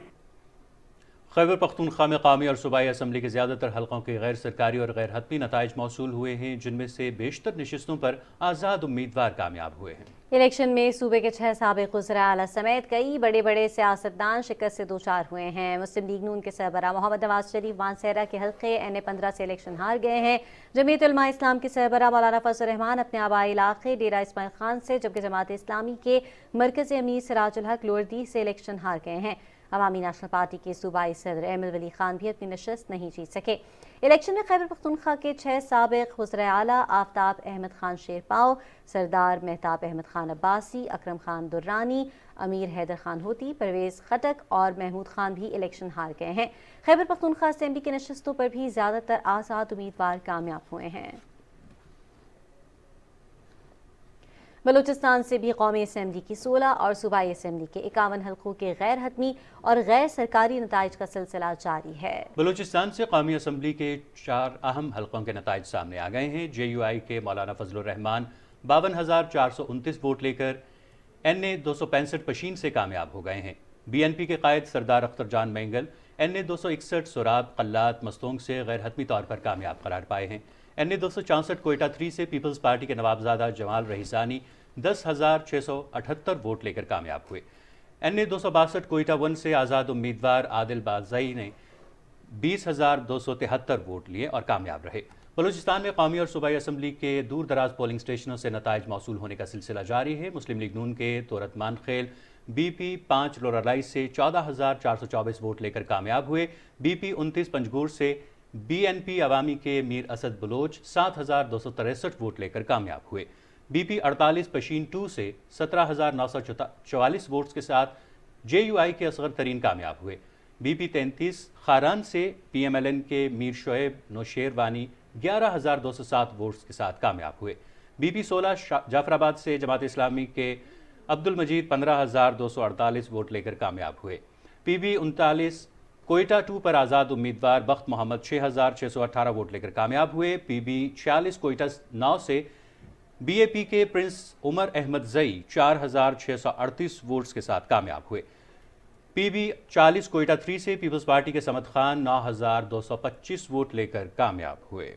خیبر پختونخوا میں قومی اور صوبائی اسمبلی کے زیادہ تر حلقوں کے غیر سرکاری اور غیر حتمی نتائج موصول ہوئے ہیں، جن میں سے بیشتر نشستوں پر آزاد امیدوار کامیاب ہوئے ہیں۔ الیکشن میں صوبے کے 6 سابق وزراء اعلیٰ سمیت کئی بڑے سیاستدان شکست سے دوچار ہوئے ہیں۔ مسلم لیگ نون کے سربراہ محمد نواز شریف مانسہرہ کے حلقے NA 15 سے الیکشن ہار گئے ہیں۔ جمعیت علماء اسلام کے سربراہ مولانا فضل الرحمان اپنے آبائی علاقے ڈیرہ اسماعیل خان سے، جبکہ جماعت اسلامی کے مرکزی امیر سراج الحق لوردی سے الیکشن ہار گئے ہیں۔ عوامی نیشنل پارٹی کے صوبائی صدر ایمل ولی خان بھی اپنی نشست نہیں جیت سکے۔ الیکشن میں خیبر پختونخوا کے 6 سابق وزراء اعلیٰ آفتاب احمد خان شیرپاؤ، سردار مہتاب احمد خان عباسی، اکرم خان درانی، امیر حیدر خان ہوتی، پرویز خٹک اور محمود خان بھی الیکشن ہار گئے ہیں۔ خیبر پختونخوا اسمبلی کی نشستوں پر بھی زیادہ تر آزاد امیدوار کامیاب ہوئے ہیں۔ بلوچستان سے بھی قومی اسمبلی کی 16 اور صوبائی اسمبلی کے 51 حلقوں کے غیر حتمی اور غیر سرکاری نتائج کا سلسلہ جاری ہے۔ بلوچستان سے قومی اسمبلی کے 4 اہم حلقوں کے نتائج سامنے آ گئے ہیں۔ JUI کے مولانا فضل الرحمان 52,429 ووٹ لے کر NA 265 پشین سے کامیاب ہو گئے ہیں۔ BNP کے قائد سردار اختر جان مینگل NA 261 سوراب قلات مستونگ سے غیر حتمی طور پر کامیاب قرار پائے ہیں۔ NA 264 کوئٹہ 3 سے پیپلز پارٹی کے نوابزادہ جمال رئیسانی 10,678 ووٹ لے کر کامیاب ہوئے۔ NA 262 کوئٹہ 1 سے آزاد امیدوار عادل بازئی نے 20,273 ووٹ لیے اور کامیاب رہے۔ بلوچستان میں قومی اور صوبائی اسمبلی کے دور دراز پولنگ اسٹیشنوں سے نتائج موصول ہونے کا سلسلہ جاری ہے۔ مسلم لیگ نون کے تورت مانخیل BP 5 لورالائی سے 14,424 ووٹ لے کر کامیاب ہوئے۔ BP 29 پنجگور سے BNP عوامی کے میر اسد بلوچ 7,263 ووٹ لے کر کامیاب ہوئے۔ BP 48 پشین 2 سے 17,944 ووٹس کے ساتھ JUI کے اصغر ترین کامیاب ہوئے۔ BP 33 خاران سے PMLN کے میر شعیب نوشیر وانی 11,207 ووٹس کے ساتھ کامیاب ہوئے۔ BP 16 जाफर आबाद से जमात इस्लामी के अब्दुल मजीद 15,248 वोट लेकर कामयाब हुए। PB 39 कोयटा 2 पर आज़ाद उम्मीदवार बख्त मोहम्मद 6,618 वोट लेकर कामयाब हुए। PB 46 कोयटा 9 से BAP के प्रिंस उमर अहमद जई 4,638 वोट्स के साथ कामयाब हुए। PB 40 कोयटा 3 से पीपल्स पार्टी के समद खान 9,225 वोट लेकर कामयाब हुए।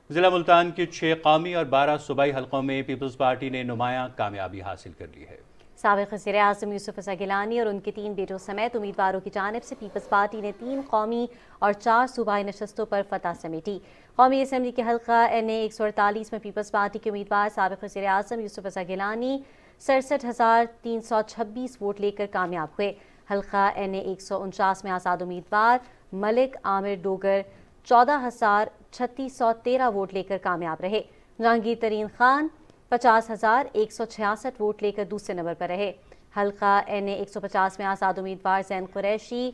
जिला मुल्तान के 6 कौमी और 12 सूबाई हलकों में पीपल्स पार्टी ने नुमायां कामयाबी हासिल कर ली है। साबिक़ वज़ीर आज़म यूसुफ रज़ा गिलानी और उनके 3 बेटों समेत उम्मीदवारों की जानिब से पीपल्स पार्टी ने 3 कौमी और 4 सूबाई नशस्तों पर फतह समेटी। कौमी असम्बली के हल्का NA 148 में पीपल्स पार्टी के उम्मीदवार साबिक़ वज़ीर आज़म यूसुफ रज़ा गिलानी 67,326 वोट लेकर कामयाब हुए। हल्का NA 149 में आज़ाद उम्मीदवार मलिक आमिर डोगर 14,3613 वोट लेकर कामयाब रहे। जहांगीर तरीन खान 50,166 वोट लेकर दूसरे नंबर पर रहे। हल्का NA 150 में आज़ाद उम्मीदवार ज़ैन कुरैशी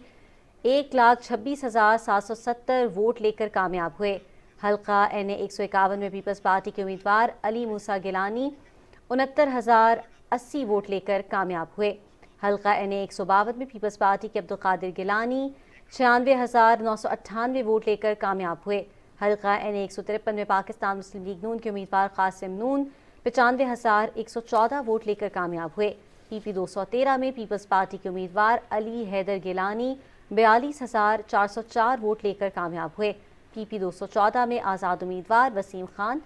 1,26,770 वोट लेकर कामयाब हुए। हल्का NA 151 में पीपल्स पार्टी के उम्मीदवार अली मूसा गिलानी 69,080 वोट लेकर कामयाब हुए। हल्का NA 152 में पीपल्स पार्टी के अब्दुल कादिर गिलानी 96,998 वोट लेकर कामयाब हुए। हल्का NA 153 में पाकिस्तान मुस्लिम लीग नून के उम्मीदवार कासिम नून 95,114 वोट लेकर कामयाब हुए। PP 213 में पीपल्स पार्टी के उम्मीदवार अली हैदर गिलानी 42,404 वोट लेकर कामयाब हुए। PP 214 में आज़ाद उम्मीदवार वसीम खान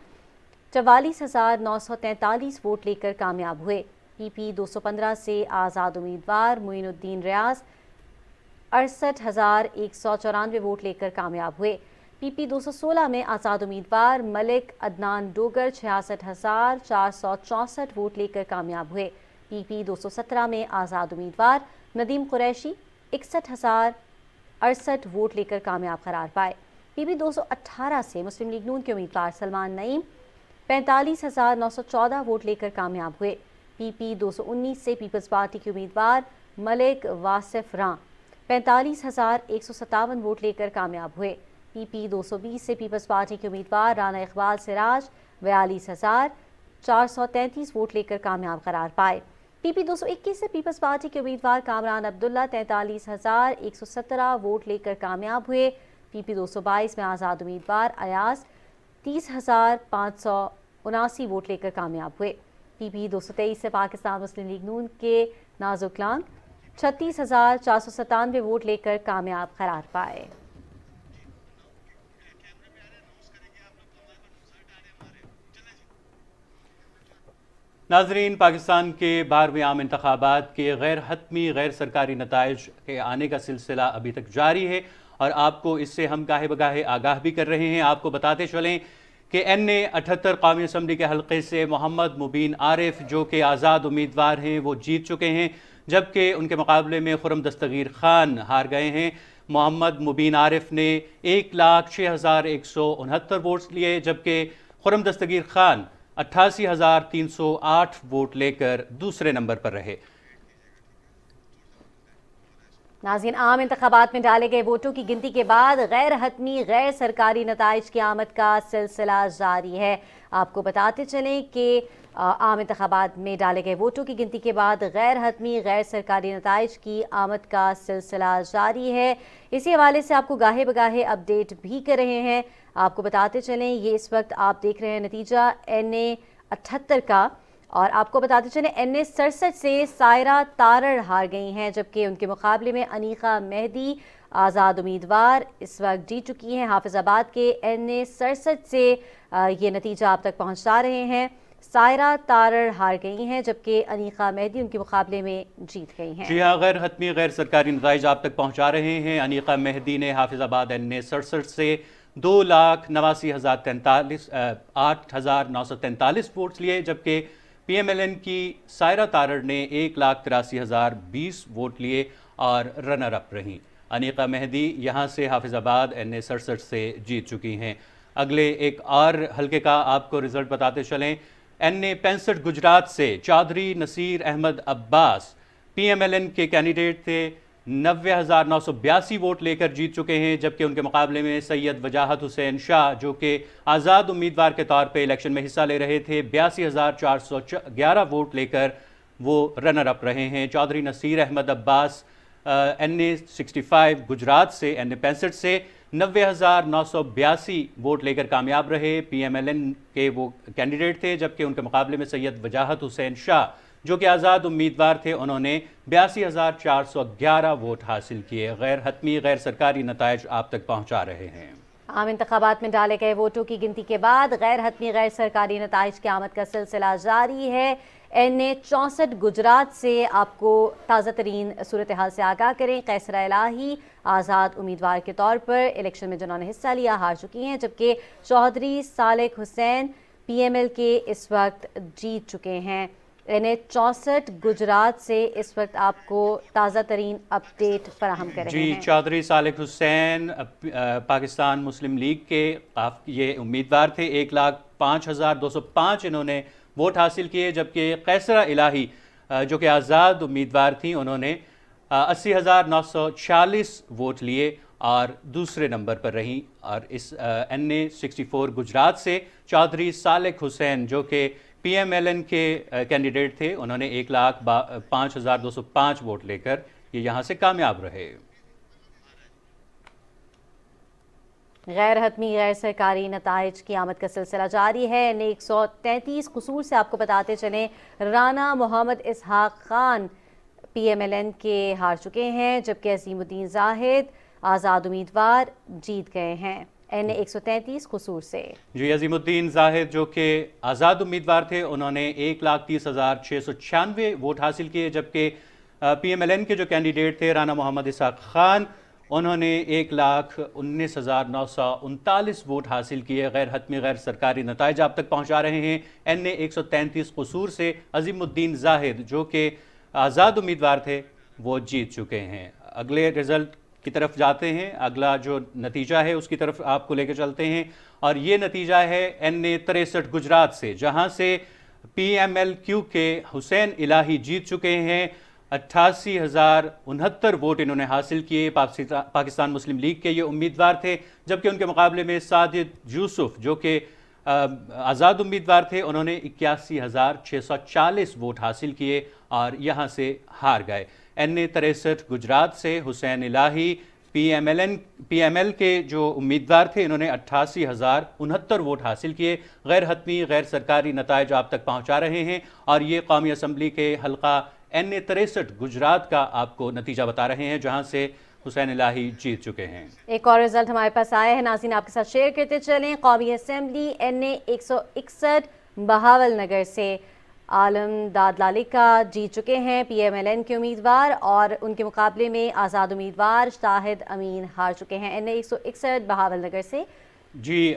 44,943 वोट लेकर कामयाब हुए। PP 215 से आज़ाद उम्मीदवार मोइनुद्दीन रियाज 68,194 वोट लेकर कामयाब हुए। PP 216 में आज़ाद उम्मीदवार मलिक अदनान डोगर 66,464 वोट लेकर कामयाब हुए। PP 217 में आज़ाद उम्मीदवार नदीम कुरैशी 61,068 वोट लेकर कामयाब करार पाए। PP 218 से मुस्लिम लीग नून के उम्मीदवार सलमान नईम 45,914 वोट लेकर कामयाब हुए। PP 219 से पीपल्स पार्टी के उम्मीदवार मलिक वासिफ रां 45,157 वोट लेकर कामयाब हुए। PP 220 से पीपल्स पार्टी के उम्मीदवार राना इकबाल सिराज 42,433 वोट लेकर कामयाब करार पाए। PP 221 से पीपल्स पार्टी के उम्मीदवार कामरान अब्दुल्ला 43,117 वोट लेकर कामयाब हुए। PP 222 में आज़ाद उम्मीदवार अयाज 30,579 वोट लेकर कामयाब हुए। PP 223 से पाकिस्तान मुस्लिम लीग नून के नाजुक लांग 36,497 वोट लेकर कामयाब करार पाए। नाजरीन, पाकिस्तान के 12वें आम इंतखाबात के गैर हतमी गैर सरकारी नताइज के आने का सिलसिला अभी तक जारी है और आपको इससे हम गाहे बगाहे आगाह भी कर रहे हैं। आपको बताते चलें कि NA 78 कौमी असम्बली के हल्के से मोहम्मद मुबीन आरिफ जो कि आज़ाद उम्मीदवार हैं वो जीत चुके हैं, जबकि उनके मुकाबले में खुर्रम दस्तगीर खान हार गए हैं। मोहम्मद मुबीन आरिफ ने 1,06,169 वोट्स लिए, जबकि खुर्रम दस्तगीर खान 88,308 वोट लेकर दूसरे नंबर पर रहे। नाज़रीन, आम इंतखाबात में डाले गए वोटों की गिनती के बाद गैर हतमी गैर सरकारी नताइज की आमद का सिलसिला जारी है। आपको बताते चलें कि आम इंतखाबात में डाले गए वोटों की गिनती के बाद गैर हतमी गैर सरकारी नताइज की आमद का सिलसिला जारी है। इसी हवाले से आपको गाहे बगाहे अपडेट भी कर रहे हैं। आपको बताते चलें ये इस वक्त आप देख रहे हैं नतीजा NA 78 का, और आपको बताते चलें NA 67 से सायरा तारड़ हार गई हैं, जबकि उनके मुकाबले में अनीका मेहदी आज़ाद उम्मीदवार इस वक्त जीत चुकी हैं। हाफिजाबाद के NA 67 से ये नतीजा आप तक पहुंचा रहे हैं। सायरा तारड़ हार गई हैं, जबकि अनीका मेहदी उनके मुकाबले में जीत गई हैं। जी हाँ, गैर हतमी गैर सरकारी नताइज आप तक पहुंचा रहे हैं। अनीका मेहदी ने हाफिजाबाद NA 67 से 2,89,843 वोट्स लिए, जबकि PMLN की सायरा तारड़ ने 1,83,020 वोट लिए और रनर अप रहीं। अनीका मेहदी यहाँ से हाफिजाबाद NA 67 से जीत चुकी हैं। अगले एक और हल्के का आपको रिजल्ट बताते चलें। NA 65 गुजरात से चौधरी नसीर अहमद अब्बास PMLN के कैंडिडेट थे, 90,982 वोट लेकर जीत चुके हैं, जबकि उनके मुकाबले में सैयद वजाहत हुसैन शाह जो कि आज़ाद उम्मीदवार के तौर पे इलेक्शन में हिस्सा ले रहे थे 82,411 वोट लेकर वो रनर अप रहे हैं। चौधरी नसीर अहमद अब्बास NA 65 गुजरात से NA 65 से 90,982 वोट लेकर कामयाब रहे। PMLN के वो कैंडिडेट थे, जबकि उनके मुकाबले में सैयद वजाहत हुसैन शाह जो कि आज़ाद उम्मीदवार थे उन्होंने 82,411 वोट हासिल किए। गैर हतमी गैर सरकारी नताइज आप तक पहुँचा रहे हैं। आम इंतखाबात में डाले गए वोटों की गिनती के बाद गैर हतमी गैर सरकारी नताइज की आमद का सिलसिला जारी है। NA 64 गुजरात से आपको ताज़ा तरीन सूरत हाल से आगाह करें। कैसरा इलाही आज़ाद उम्मीदवार के तौर पर इलेक्शन में जिन्होंने हिस्सा लिया हार चुकी हैं, जबकि चौधरी सालिक हुसैन PML के इस वक्त जीत चुके हैं। NA 64 गुजरात से इस वक्त आपको ताज़ा तरीन अपडेट फराहम कर रहे हैं। चौधरी सालिक हुसैन पाकिस्तान मुस्लिम लीग के ये उम्मीदवार थे। 1,05,205 इन्होंने वोट हासिल किए, जबकि कैसरा इलाही जो कि आज़ाद उम्मीदवार थी उन्होंने 80,946 वोट लिए और दूसरे नंबर पर रहीं। और इस NA 64 गुजरात से चौधरी सालिक हुसैन जो कि PMLN के कैंडिडेट थे उन्होंने 1,05,205 वोट लेकर ये यहाँ से कामयाब रहे। गैर हतमी गैर सरकारी नताइज की आमद का सिलसिला जारी है। NA 133 कसूर से आपको बताते चलें राना मोहम्मद इसहाक खान PMLN के हार चुके हैं, जबकि अजीमुद्दीन जाहिद आज़ाद उम्मीदवार जीत गए हैं NA 133 कसूर से। जी, अजीमुद्दीन जाहिद जो कि आज़ाद उम्मीदवार थे उन्होंने 1,30,696 वोट हासिल किए, जबकि PMLN के जो कैंडिडेट थे राना मोहम्मद इसहाक खान उन्होंने 1,19,939 वोट हासिल किए। गैर हतमी गैर सरकारी नताइज आप तक पहुँचा रहे हैं। NA 133 कसूर से अजीमुद्दीन जाहिद जो कि आज़ाद उम्मीदवार थे वो जीत चुके हैं। अगले रिज़ल्ट की तरफ जाते हैं। अगला जो नतीजा है उसकी तरफ आपको लेकर चलते हैं और ये नतीजा है NA 63 गुजरात से, जहां से PMLQ के हुसैन इलाही जीत चुके हैं। 88,069 वोट इन्होंने हासिल किए। पाकिस्तान मुस्लिम लीग के ये उम्मीदवार थे, जबकि उनके मुकाबले में साजिद यूसुफ जो कि आज़ाद उम्मीदवार थे उन्होंने 81,640 वोट हासिल किए और यहाँ से हार गए। NA 63 गुजरात से हुसैन इलाही PML के जो उम्मीदवार थे इन्होंने 88,069 वोट हासिल किए। गैर हतमी गैर सरकारी नताइज आप तक पहुँचा रहे हैं और ये कौमी असम्बली के हल्का NA 63 गुजरात का आपको नतीजा बता रहे हैं, जहाँ से हुसैन इलाही जीत चुके हैं। एक और रिजल्ट हमारे पास आया है, नाज़रीन आपके साथ शेयर करते चलें। कौमी असम्बली NA 161 बहावल नगर से आलम दादलालिका जीत चुके हैं PMLN के उम्मीदवार और उनके मुकाबले में आज़ाद उम्मीदवार शाहिद अमीन हार चुके हैं NA 161 बहावल नगर से। जी,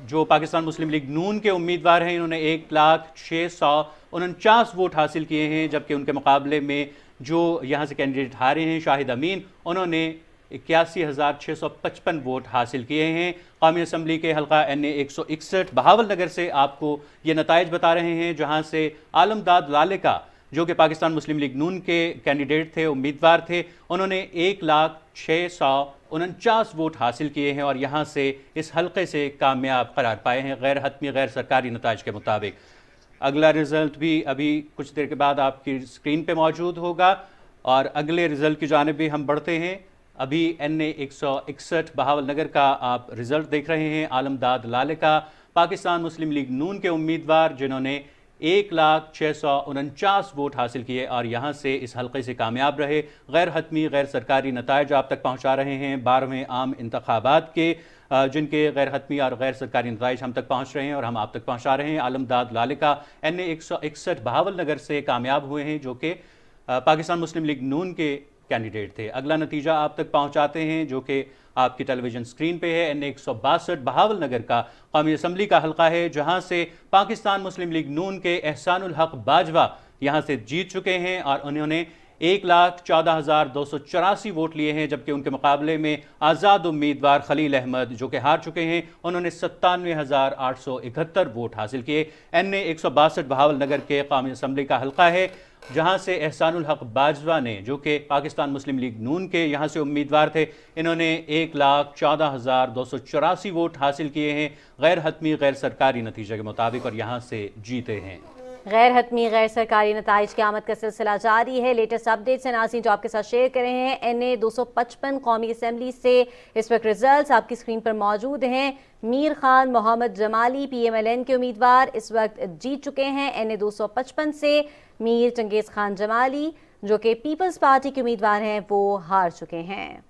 जो पाकिस्तान मुस्लिम लीग नून के उम्मीदवार हैं इन्होंने 1,06,49 वोट हासिल किए हैं, जबकि उनके मुकाबले में जो यहाँ से कैंडिडेट हारे हैं शाहिद अमीन उन्होंने 81,655 वोट हासिल किए हैं। कौमी असम्बली के हल्का NA 161 बहावल नगर से आपको ये नताइज बता रहे हैं, जहाँ से आलमदाद लालिका जो कि पाकिस्तान मुस्लिम लीग नून के कैंडिडेट थे उम्मीदवार थे उन्होंने 1,06,49 वोट हासिल किए हैं और यहाँ से इस हल्के से कामयाब करार पाए हैं गैर हतमी गैर सरकारी नताइज के मुताबिक। अगला रिज़ल्ट भी अभी कुछ देर के बाद आपकी स्क्रीन पे मौजूद होगा और अगले रिज़ल्ट की जानिब भी हम बढ़ते हैं। अभी NA 161 बहावल नगर का आप रिज़ल्ट देख रहे हैं। आलमदाद लालिका पाकिस्तान मुस्लिम लीग नून के उम्मीदवार जिन्होंने 1,06,49 वोट हासिल किए और यहाँ से इस हल्के से कामयाब रहे। गैर हतमी गैर सरकारी नताइज आप तक पहुँचा रहे हैं 12वें आम इंतखाबात के, जिनके गैर हतमी और गैर सरकारी नताइज हम तक पहुँच रहे हैं और हम आप तक पहुँचा रहे हैं। आलमदाद लालिका NA 161 बहावल नगर से कामयाब हुए हैं, जो कि पाकिस्तान मुस्लिम लीग नून के कैंडिडेट थे। अगला नतीजा आप तक पहुंचाते हैं जो कि आपकी टेलीविजन स्क्रीन पे है। NA 162 बहावल नगर का कौमी असम्बली का हल्का है, जहां से पाकिस्तान मुस्लिम लीग नून के एहसानुल हक बाजवा यहां से जीत चुके हैं और उन्होंने 1,14,284 वोट लिए हैं, जबकि उनके मुकाबले में आज़ाद उम्मीदवार खलील अहमद जो कि हार चुके हैं उन्होंने 97,871 वोट हासिल किए। NA 162 बहावल नगर के कौमी असम्बली का हल्का है جہاں سے احسان الحق باجوہ نے، جو کہ پاکستان مسلم لیگ نون کے یہاں سے امیدوار تھے، انہوں نے 1,14,284 ووٹ حاصل کیے ہیں غیر حتمی غیر سرکاری نتیجے کے مطابق، اور یہاں سے جیتے ہیں۔ غیر حتمی غیر سرکاری نتائج کی آمد کا سلسلہ جاری ہے۔ لیٹسٹ اپڈیٹس ہیں ناظرین جو آپ کے ساتھ شیئر کر رہے ہیں۔ NA 255 قومی اسمبلی سے اس وقت ریزلٹس آپ کی اسکرین پر موجود ہیں۔ میر خان محمد جمالی PMLN کے امیدوار اس وقت جیت چکے ہیں۔ NA 255 سے میر چنگیز خان جمالی جو کہ پیپلز پارٹی کے امیدوار ہیں وہ ہار چکے ہیں۔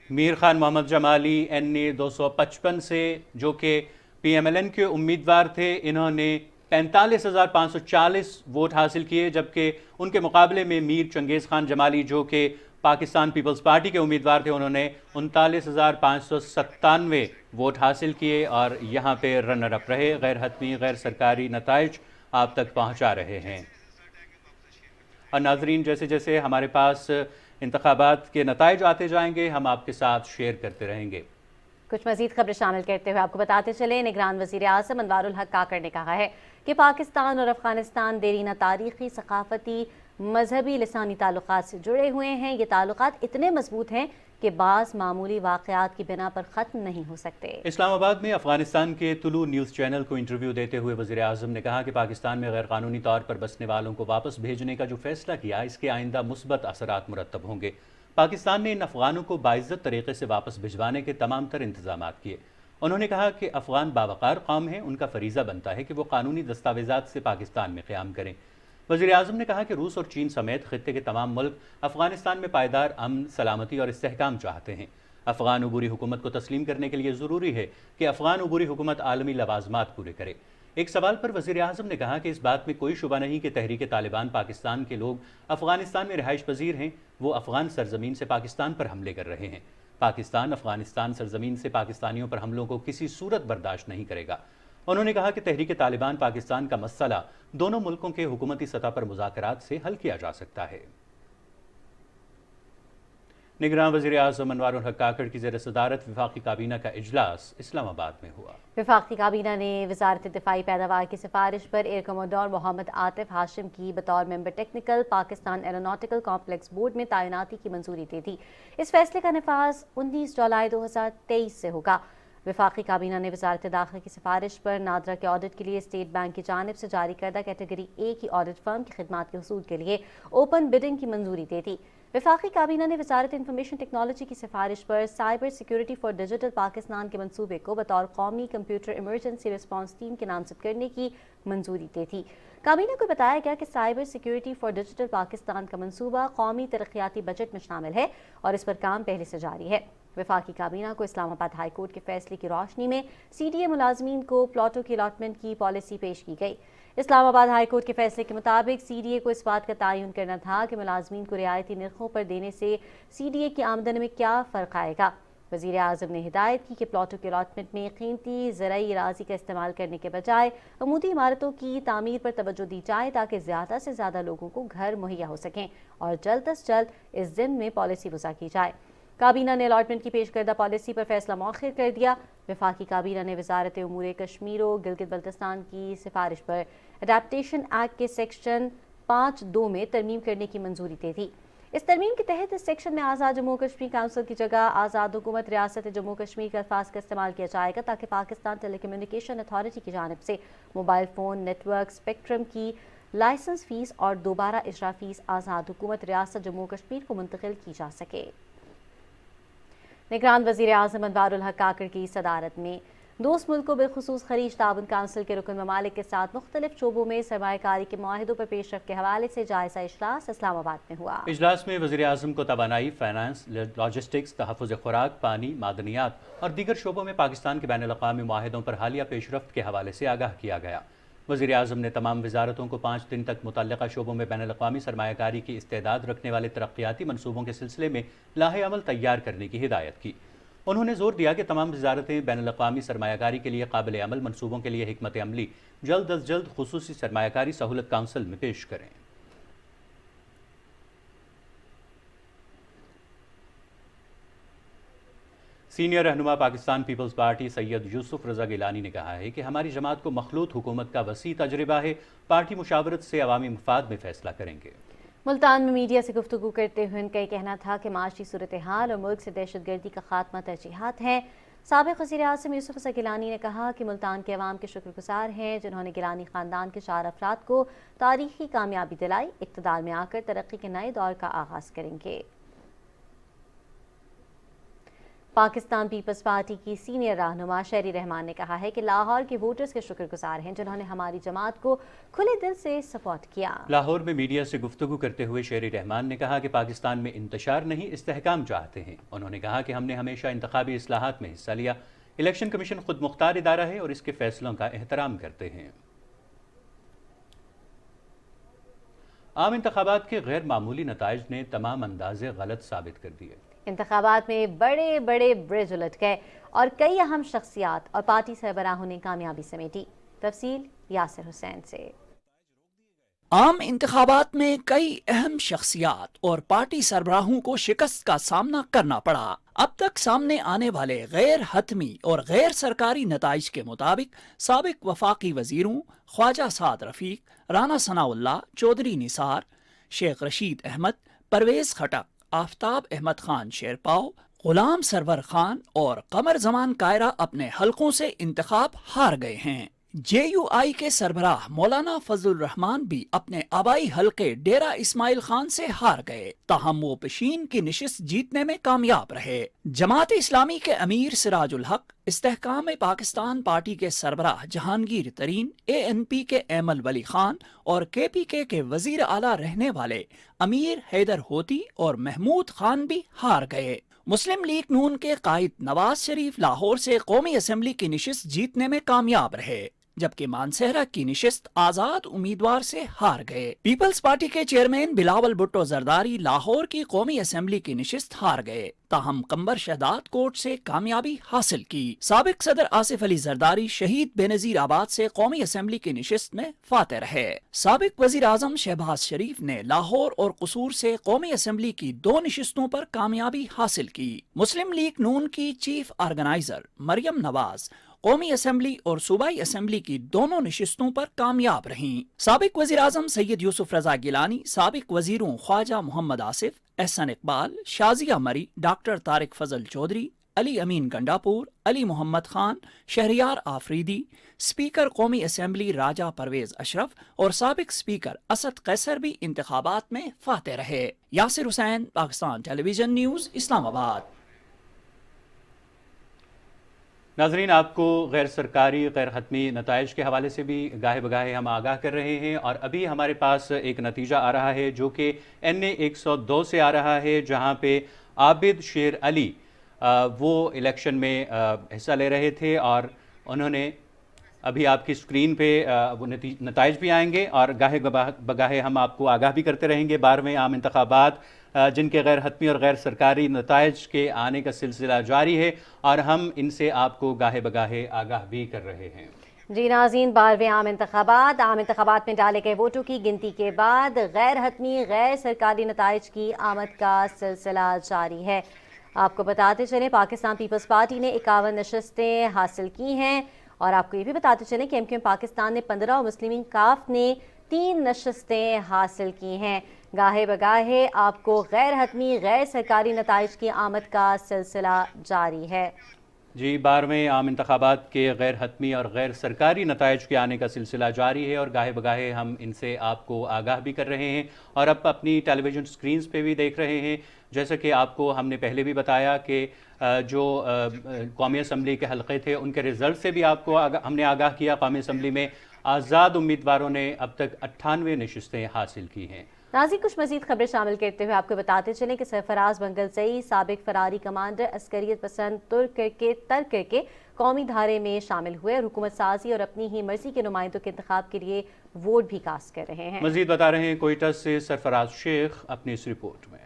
میر خان محمد جمالی NA 255 سے جو کہ PMLN کے امیدوار تھے، انہوں نے 45,540 ووٹ حاصل کیے، جبکہ ان کے مقابلے میں میر چنگیز خان جمالی جو کہ پاکستان پیپلز پارٹی کے امیدوار تھے، انہوں نے 39,597 ووٹ حاصل کیے اور یہاں پہ رنر اپ رہے۔ غیر حتمی غیر سرکاری نتائج آپ تک پہنچا رہے ہیں۔ اور ناظرین، جیسے جیسے ہمارے پاس انتخابات کے نتائج آتے جائیں گے ہم آپ کے ساتھ شیئر کرتے رہیں گے۔ کچھ مزید خبریں شامل کرتے ہوئے آپ کو بتاتے چلیں، نگران وزیر اعظم انوار الحق کاکڑ نے کہا ہے کہ پاکستان اور افغانستان دیرینہ تاریخی، ثقافتی، مذہبی، لسانی تعلقات سے جڑے ہوئے ہیں۔ یہ تعلقات اتنے مضبوط ہیں کہ بعض معمولی واقعات کی بنا پر ختم نہیں ہو سکتے۔ اسلام آباد میں افغانستان کے طلوع نیوز چینل کو انٹرویو دیتے ہوئے وزیر اعظم نے کہا کہ پاکستان میں غیر قانونی طور پر بسنے والوں کو واپس بھیجنے کا جو فیصلہ کیا، اس کے آئندہ مثبت اثرات مرتب ہوں گے۔ پاکستان نے ان افغانوں کو باعزت طریقے سے واپس بھجوانے کے تمام تر انتظامات کیے۔ انہوں نے کہا کہ افغان باوقار قوم ہیں، ان کا فریضہ بنتا ہے کہ وہ قانونی دستاویزات سے پاکستان میں قیام کریں۔ وزیر اعظم نے کہا کہ روس اور چین سمیت خطے کے تمام ملک افغانستان میں پائیدار امن، سلامتی اور استحکام چاہتے ہیں۔ افغان عبوری حکومت کو تسلیم کرنے کے لیے ضروری ہے کہ افغان عبوری حکومت عالمی لوازمات پورے کرے۔ ایک سوال پر وزیر اعظم نے کہا کہ اس بات میں کوئی شبہ نہیں کہ تحریک طالبان پاکستان کے لوگ افغانستان میں رہائش پذیر ہیں، وہ افغان سرزمین سے پاکستان پر حملے کر رہے ہیں۔ پاکستان افغانستان سرزمین سے پاکستانیوں پر حملوں کو کسی صورت برداشت نہیں کرے گا۔ انہوں نے کہا کہ تحریک طالبان پاکستان کا مسئلہ دونوں ملکوں کے حکومتی سطح پر مذاکرات سے حل کیا جا سکتا ہے۔ نگران وزیر اعظم انوار الحق کاکڑ کی زیر صدارت وفاقی کابینہ کا اجلاس اسلام آباد میں ہوا۔ وفاقی کابینہ نے وزارت دفاعی پیداوار کی سفارش پر ایئر کموڈور محمد عاطف ہاشم کی بطور member technical Pakistan aeronautical complex board میں تعیناتی کی منظوری دے دی۔ اس فیصلے کا نفاذ 19 جولائی 2023 سے ہوگا۔ وفاقی کابینہ نے وزارت داخلہ کی سفارش پر نادرا کے آڈٹ کے لیے اسٹیٹ بینک کی جانب سے جاری کردہ کیٹیگری A کی آڈٹ فرم کی خدمات کے حصول کے لیے اوپن بڈنگ کی منظوری دے دی۔ وفاقی کابینہ نے وزارت انفارمیشن ٹیکنالوجی کی سفارش پر cyber security for digital Pakistan کے منصوبے کو بطور قومی کمپیوٹر ایمرجنسی ریسپانس ٹیم کے نامزد کرنے کی منظوری دے دی۔ کابینہ کو بتایا گیا کہ cyber security for digital Pakistan کا منصوبہ قومی ترقیاتی بجٹ میں شامل ہے اور اس پر کام پہلے سے جاری ہے۔ وفاقی کابینہ کو اسلام آباد ہائی کورٹ کے فیصلے کی روشنی میں CDA ملازمین کو پلاٹوں کی الاٹمنٹ کی پالیسی پیش کی گئی۔ اسلام آباد ہائی کورٹ کے فیصلے کے مطابق CDA کو اس بات کا تعین کرنا تھا کہ ملازمین کو رعایتی نرخوں پر دینے سے CDA کی آمدن میں کیا فرق آئے گا۔ وزیر اعظم نے ہدایت کی کہ پلاٹوں کے الاٹمنٹ میں قیمتی زرعی اراضی کا استعمال کرنے کے بجائے عمودی عمارتوں کی تعمیر پر توجہ دی جائے تاکہ زیادہ سے زیادہ لوگوں کو گھر مہیا ہو سکیں اور جلد از جلد اس ضمن میں پالیسی وضع کی جائے۔ کابینہ نے الاٹمنٹ کی پیش کردہ پالیسی پر فیصلہ مؤخر کر دیا۔ وفاقی کابینہ نے وزارت امور کشمیر و گلگت بلتستان کی سفارش پر اڈیپٹیشن ایکٹ کے سیکشن 5(2) میں ترمیم کرنے کی منظوری دے دی۔ اس ترمیم کے تحت اس سیکشن میں آزاد جموں کشمیر کونسل کی جگہ آزاد حکومت ریاست جموں کشمیر کے الفاظ کا استعمال کیا جائے گا تاکہ پاکستان ٹیلی کمیونیکیشن اتھارٹی کی جانب سے mobile phone network spectrum کی لائسنس فیس اور دوبارہ اجرا فیس آزاد حکومت ریاست جموں کشمیر کو منتقل کی جا سکے۔ نگران وزیر اعظم انوار الحق کاکڑ کی صدارت میں دوست ملکوں بالخصوص خلیج تعاون کونسل کے رکن ممالک کے ساتھ مختلف شعبوں میں سرمایہ کاری کے معاہدوں پر پیش رفت کے حوالے سے جائزہ اجلاس اسلام آباد میں ہوا۔ اجلاس میں وزیر اعظم کو توانائی، فائنانس، لاجسٹکس، تحفظ خوراک، پانی، معدنیات اور دیگر شعبوں میں پاکستان کے بین الاقوامی معاہدوں پر حالیہ پیش رفت کے حوالے سے آگاہ کیا گیا۔ وزیر اعظم نے تمام وزارتوں کو 5 دن تک متعلقہ شعبوں میں بین الاقوامی سرمایہ کاری کی استعداد رکھنے والے ترقیاتی منصوبوں کے سلسلے میں لاہ عمل تیار کرنے کی ہدایت کی۔ انہوں نے زور دیا کہ تمام وزارتیں بین الاقوامی سرمایہ کاری کے لیے قابل عمل منصوبوں کے لیے حکمت عملی جلد از جلد خصوصی سرمایہ کاری سہولت کونسل میں پیش کریں۔ سینئر رہنما پاکستان پیپلز پارٹی سید یوسف رضا گیلانی نے کہا ہے کہ ہماری جماعت کو مخلوط حکومت کا وسیع تجربہ ہے، پارٹی مشاورت سے عوامی مفاد میں فیصلہ کریں گے۔ ملتان میں میڈیا سے گفتگو کرتے ہوئے ان کا یہ کہنا تھا کہ معاشی صورتحال اور ملک سے دہشت گردی کا خاتمہ ترجیحات ہیں۔ سابق وزیر اعظم یوسف رضا گیلانی نے کہا کہ ملتان کے عوام کے شکر گزار ہیں جنہوں نے گیلانی خاندان کے 4 افراد کو تاریخی کامیابی دلائی، اقتدار میں آ کر ترقی کے نئے دور کا آغاز کریں گے۔ پاکستان پیپلز پارٹی کی سینئر رہنما شہری رحمان نے کہا ہے کہ لاہور کے ووٹرز کے شکر گزار ہیں جنہوں نے ہماری جماعت کو کھلے دل سے سپورٹ کیا۔ لاہور میں میڈیا سے گفتگو کرتے ہوئے شہری رحمان نے کہا کہ پاکستان میں انتشار نہیں، استحکام چاہتے ہیں۔ انہوں نے کہا کہ ہم نے ہمیشہ انتخابی اصلاحات میں حصہ لیا، الیکشن کمیشن خود مختار ادارہ ہے اور اس کے فیصلوں کا احترام کرتے ہیں۔ عام انتخابات کے غیر معمولی نتائج نے تمام اندازے غلط ثابت کر دیے۔ انتخابات میں بڑے بڑے برج الٹ گئے اور کئی اہم شخصیات اور پارٹی سربراہوں نے کامیابی سمیٹی۔ تفصیل یاسر حسین سے۔ عام انتخابات میں کئی اہم شخصیات اور پارٹی سربراہوں کو شکست کا سامنا کرنا پڑا۔ اب تک سامنے آنے والے غیر حتمی اور غیر سرکاری نتائج کے مطابق سابق وفاقی وزیروں خواجہ سعد رفیق، رانا ثناء اللہ، چودھری نثار، شیخ رشید احمد، پرویز خٹک، آفتاب احمد خان شیرپاؤ، غلام سرور خان اور قمر زمان کائرہ اپنے حلقوں سے انتخاب ہار گئے ہیں۔ جے یو آئی کے سربراہ مولانا فضل الرحمان بھی اپنے آبائی حلقے ڈیرہ اسماعیل خان سے ہار گئے، تاہم وہ پشین کی نشست جیتنے میں کامیاب رہے۔ جماعت اسلامی کے امیر سراج الحق، استحکام پاکستان پارٹی کے سربراہ جہانگیر ترین، اے این پی کے ایمل ولی خان اور کے پی کے وزیر اعلیٰ رہنے والے امیر حیدر ہوتی اور محمود خان بھی ہار گئے۔ مسلم لیگ نون کے قائد نواز شریف لاہور سے قومی اسمبلی کی نشست جیتنے میں کامیاب رہے، جبکہ مانسہرہ کی نشست آزاد امیدوار سے ہار گئے۔ پیپلز پارٹی کے چیئرمین بلاول بھٹو زرداری لاہور کی قومی اسمبلی کی نشست ہار گئے، تاہم قمبر شہداد کوٹ سے کامیابی حاصل کی۔ سابق صدر آصف علی زرداری شہید بے نظیر آباد سے قومی اسمبلی کی نشست میں فاتح رہے۔ سابق وزیر اعظم شہباز شریف نے لاہور اور قصور سے قومی اسمبلی کی 2 نشستوں پر کامیابی حاصل کی۔ مسلم لیگ نون کی چیف آرگنائزر مریم نواز قومی اسمبلی اور صوبائی اسمبلی کی دونوں نشستوں پر کامیاب رہیں۔ سابق وزیر اعظم سید یوسف رضا گیلانی، سابق وزیروں خواجہ محمد آصف، احسن اقبال، شازیہ مری، ڈاکٹر طارق فضل چودھری، علی امین گنڈاپور، علی محمد خان، شہریار آفریدی، اسپیکر قومی اسمبلی راجہ پرویز اشرف اور سابق اسپیکر اسد قیصر بھی انتخابات میں فاتح رہے۔ یاسر حسین، پاکستان ٹیلی ویژن نیوز، اسلام آباد۔ ناظرین، آپ کو غیر سرکاری غیر حتمی نتائج کے حوالے سے بھی گاہے بگاہے ہم آگاہ کر رہے ہیں، اور ابھی ہمارے پاس ایک نتیجہ آ رہا ہے جو کہ NA 102 سے آ رہا ہے، جہاں پہ عابد شیر علی وہ الیکشن میں حصہ لے رہے تھے، اور انہوں نے ابھی آپ کی اسکرین پہ وہ نتائج بھی آئیں گے، اور گاہے بگاہے ہم آپ کو آگاہ بھی کرتے رہیں گے۔ 12ویں عام انتخابات جن کے غیر حتمی اور غیر سرکاری نتائج کے آنے کا سلسلہ جاری ہے، اور ہم ان سے آپ کو گاہے بگاہے آگاہ بھی کر رہے ہیں۔ جی ناظرین، 12ویں عام انتخابات میں ڈالے گئے ووٹوں کی گنتی کے بعد غیر حتمی غیر سرکاری نتائج کی آمد کا سلسلہ جاری ہے۔ آپ کو بتاتے چلیں پاکستان پیپلز پارٹی نے 51 نشستیں حاصل کی ہیں، اور آپ کو یہ بھی بتاتے چلیں کہ MQM پاکستان نے 15 اور مسلم لیگ کاف نے 3 نشستیں حاصل کی ہیں۔ گاہے بگاہے آپ کو غیر حتمی غیر سرکاری نتائج کی آمد کا سلسلہ جاری ہے۔ جی، 12ویں عام انتخابات کے غیر حتمی اور غیر سرکاری نتائج کے آنے کا سلسلہ جاری ہے، اور گاہے بگاہے ہم ان سے آپ کو آگاہ بھی کر رہے ہیں، اور اب اپنی ٹیلی ویژن سکرینز پہ بھی دیکھ رہے ہیں۔ جیسا کہ آپ کو ہم نے پہلے بھی بتایا کہ جو قومی اسمبلی کے حلقے تھے ان کے رزلٹ سے بھی آپ کو ہم نے آگاہ کیا۔ قومی اسمبلی میں آزاد امیدواروں نے اب تک 98 نشستیں حاصل کی ہیں۔ ناظرین، کچھ مزید خبریں شامل کرتے ہوئے آپ کو بتاتے چلیں کہ سرفراز بنگلزئی سابق فراری کمانڈر عسکریت پسند ترک کر کے قومی دھارے میں شامل ہوئے، اور حکومت سازی اور اپنی ہی مرضی کے نمائندوں کے انتخاب کے لیے ووٹ بھی کاسٹ کر رہے ہیں۔ مزید بتا رہے ہیں کوئٹہ سے سرفراز شیخ اپنی اس رپورٹ میں۔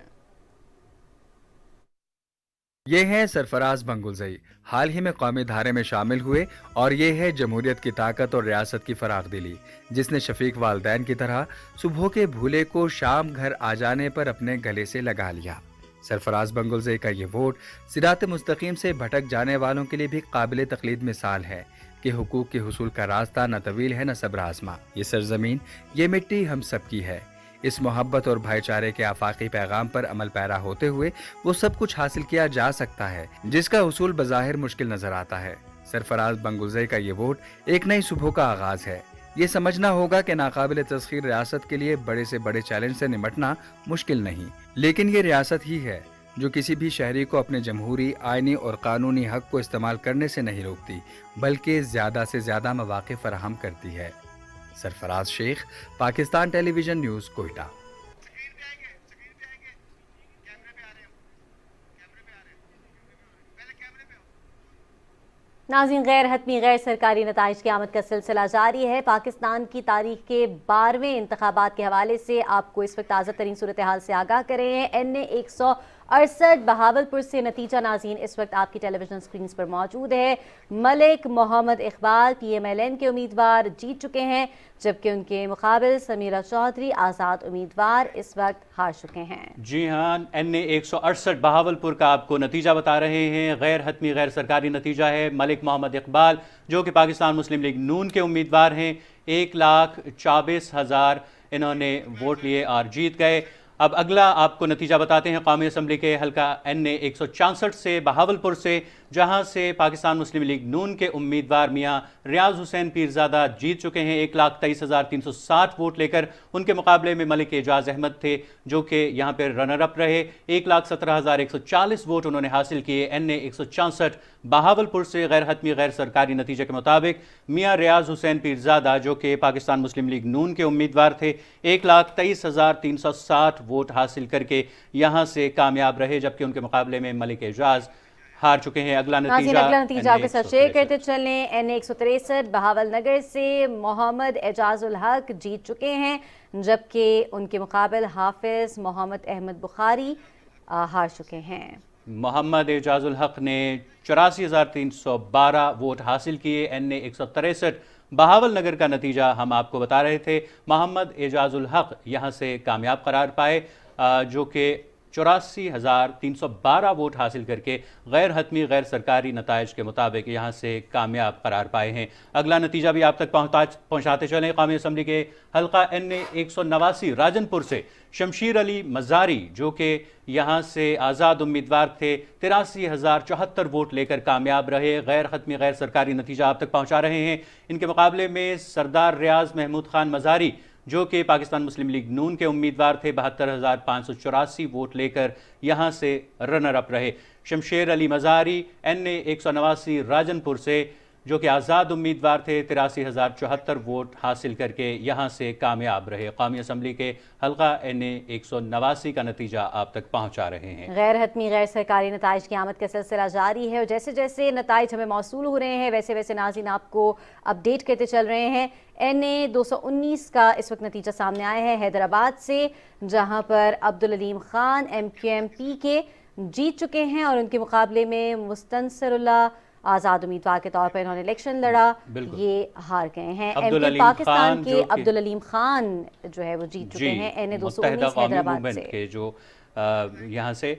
یہ ہیں سرفراز بنگلزئی، حال ہی میں قومی دھارے میں شامل ہوئے، اور یہ ہے جمہوریت کی طاقت اور ریاست کی فراخ دلی، جس نے شفیق والدین کی طرح صبح کے بھولے کو شام گھر آ جانے پر اپنے گلے سے لگا لیا۔ सरफराज बंगुलज़ई का ये वोट सिरात मुस्तकीम से भटक जाने वालों के लिए भी काबिल तकलीद मिसाल है कि हुकूक के हुसूल का रास्ता न तवील है न सब्र आज़मा। ये सरजमीन, ये मिट्टी हम सब की है। इस मोहब्बत और भाईचारे के आफाकी पैगाम पर अमल पैरा होते हुए वो सब कुछ हासिल किया जा सकता है जिसका हुसूल बज़ाहिर मुश्किल नजर आता है। सरफराज बंगुलज़ई का ये वोट एक नई सुबह का आगाज है। ये समझना होगा कि नाकाबिल तस्खीर रियासत के लिए बड़े से बड़े चैलेंज से निपटना मुश्किल नहीं, लेकिन ये रियासत ही है जो किसी भी शहरी को अपने जमहूरी, आइनी और कानूनी हक को इस्तेमाल करने से नहीं रोकती, बल्कि ज़्यादा से ज़्यादा मौक़े फराहम करती है। Sarfaraz Shaikh, Pakistan television news, Quetta. नाज़रीन, गैर हतमी गैर सरकारी नताइज की आमद का सिलसिला जारी है। पाकिस्तान की तारीख के 12वें इंतखाबात के हवाले से आपको इस वक्त ताज़ा तरीन सूरत हाल से आगाह कर रहे हैं। NA 168 बहावलपुर से नतीजा नाज़रीन इस वक्त आपकी टेलीविजन स्क्रीन पर मौजूद है। मलिक मोहम्मद इकबाल PMLN के उम्मीदवार जीत चुके हैं, जबकि उनके मुकाबिल समीरा चौधरी आज़ाद उम्मीदवार इस वक्त हार चुके हैं। जी हाँ, NA 168 बहावलपुर का आपको नतीजा बता रहे हैं। गैर हतमी गैर सरकारी नतीजा है। मलिक मोहम्मद इकबाल जो कि पाकिस्तान मुस्लिम लीग नून के उम्मीदवार हैं, 1,24,000 इन्होंने वोट लिए और जीत गए। अब अगला आपको नतीजा बताते हैं कौमी असम्बली के हल्का NA 164 से बहावलपुर से, जहां से पाकिस्तान मुस्लिम लीग नून के उम्मीदवार मियां रियाज हुसैन पीरजादा जीत चुके हैं 1,23,360 वोट लेकर। उनके मुकाबले में मलिक एजाज अहमद थे जो कि यहां पर रनर अप रहे, 1,17,140 वोट उन्होंने हासिल किए। NA 164 बहावलपुर से गैर हतमी गैर सरकारी नतीजे के मुताबिक मियां रियाज हुसैन पीरजादा जो कि पाकिस्तान मुस्लिम लीग नून के उम्मीदवार थे, 1,23,360 वोट हासिल करके यहां से कामयाब रहे, जबकि उनके मुकाबले में मलिक एजाज हार चुके हैं। अगला नतीजा आपके साथ शेयर करते चलें। NA 163 बहावल नगर से मोहम्मद एजाजुल हक जीत चुके हैं, जबकि उनके मुकाबले हाफिज मोहम्मद अहमद बुखारी हार चुके हैं। मोहम्मद एजाजुल हक ने 84,312 वोट हासिल किए। NA 163 बहावल नगर का नतीजा हम आपको बता रहे थे। मोहम्मद एजाजुल हक यहाँ से कामयाब करार पाए, जो कि 84,312 वोट हासिल करके गैर हतमी गैर सरकारी नताइज के मुताबिक यहाँ से कामयाब करार पाए हैं। अगला नतीजा भी आप तक पहुँचाते चलें। कौमी असम्बली के हल्का NA 189 राजनपुर से शमशीर अली मज़ारी जो कि यहाँ से आज़ाद उम्मीदवार थे, 83,074 वोट लेकर कामयाब रहे। गैर हतमी गैर सरकारी नतीजा आप तक पहुँचा रहे हैं। इनके मुकाबले में सरदार रियाज महमूद खान मज़ारी जो कि पाकिस्तान मुस्लिम लीग नून के उम्मीदवार थे, 72,584 वोट लेकर यहाँ से रनर अप रहे। शमशेर अली मज़ारी NA 189 राजनपुर से जो कि आज़ाद उम्मीदवार थे, 83,074 वोट हासिल करके यहाँ से कामयाब रहे। कौमी असम्बली के हल्का NA 189 का नतीजा आप तक पहुँचा रहे हैं। गैर हतमी गैर सरकारी नताइज की आमद का सिलसिला जारी है और जैसे जैसे नताइज हमें मौसूल हो रहे हैं वैसे वैसे नाज़रीन आपको अपडेट करते चल रहे हैं। NA 219 का इस वक्त नतीजा सामने आया है हैदराबाद से, जहाँ पर अब्दुल अलीम खान MQMP के जीत चुके हैं और उनके मुकाबले में मुस्तनसरुल्लाह आज़ाद उम्मीदवार के तौर पर इन्होंने इलेक्शन लड़ा, ये हार गए हैं। MP पाकिस्तान के अब्दुल अलीम खान जो है वो जीत चुके हैं NA 219 हैदराबाद से, के जो यहाँ से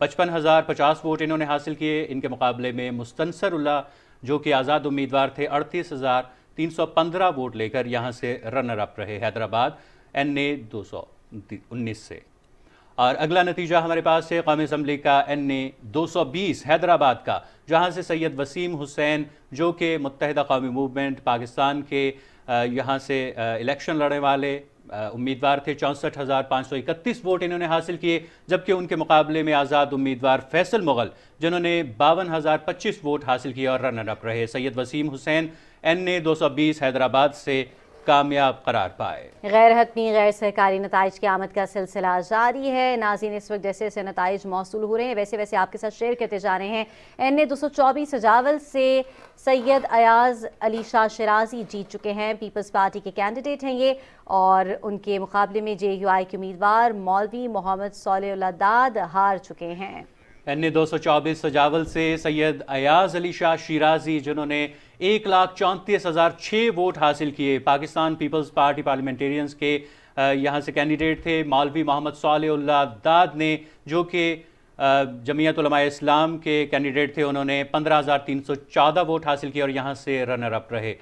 55,050 वोट इन्होंने हासिल किए। इनके मुकाबले में मुस्तनसरुल्लाह जो कि आज़ाद उम्मीदवार थे, 38,315 वोट लेकर यहाँ से रनर अप रहे हैदराबाद NA 219 से। और अगला नतीजा हमारे पास है कौमी असम्बली का NA 220 हैदराबाद का, जहाँ से सैयद वसीम हुसैन जो कि मुत्तहिदा कौमी मूवमेंट पाकिस्तान के यहाँ से इलेक्शन लड़ने वाले उम्मीदवार थे, 64,531 वोट इन्होंने हासिल किए, जबकि उनके मुकाबले में आज़ाद उम्मीदवार फैसल मुगल जिन्होंने 52,025 वोट हासिल किए और रनर अप रहे। सैयद वसीम हुसैन NA 220 हैदराबाद से कामयाब करार पाए। गैर हतमी गैर सरकारी नताइज की आमद का सिलसिला जारी है। नाज़रीन इस वक्त जैसे जैसे नताइज मौसूल हो रहे हैं वैसे वैसे आपके साथ शेयर करते जा रहे हैं। NA 224 सजावल से सैयद अयाज अली शाह शिराजी जीत चुके हैं, पीपल्स पार्टी के कैंडिडेट हैं ये, और उनके मुकाबले में JUI के उम्मीदवार मौलवी मोहम्मद सौलेउल्लाह दाद हार चुके हैं। NA 224 सजावल से सैयद अयाज अली शाह शिराजी जिन्होंने 1,34,006 वोट हासिल किए, पाकिस्तान पीपल्स पार्टी पार्लियामेंटेरियंस के यहाँ से कैंडिडेट थे। मौलवी मोहम्मद सौलेउल्लाह दाद ने जो कि जमीयत उलमा इस्लाम के कैंडिडेट थे, उन्होंने 15,314 वोट हासिल किए और यहाँ से रनर अप रहे।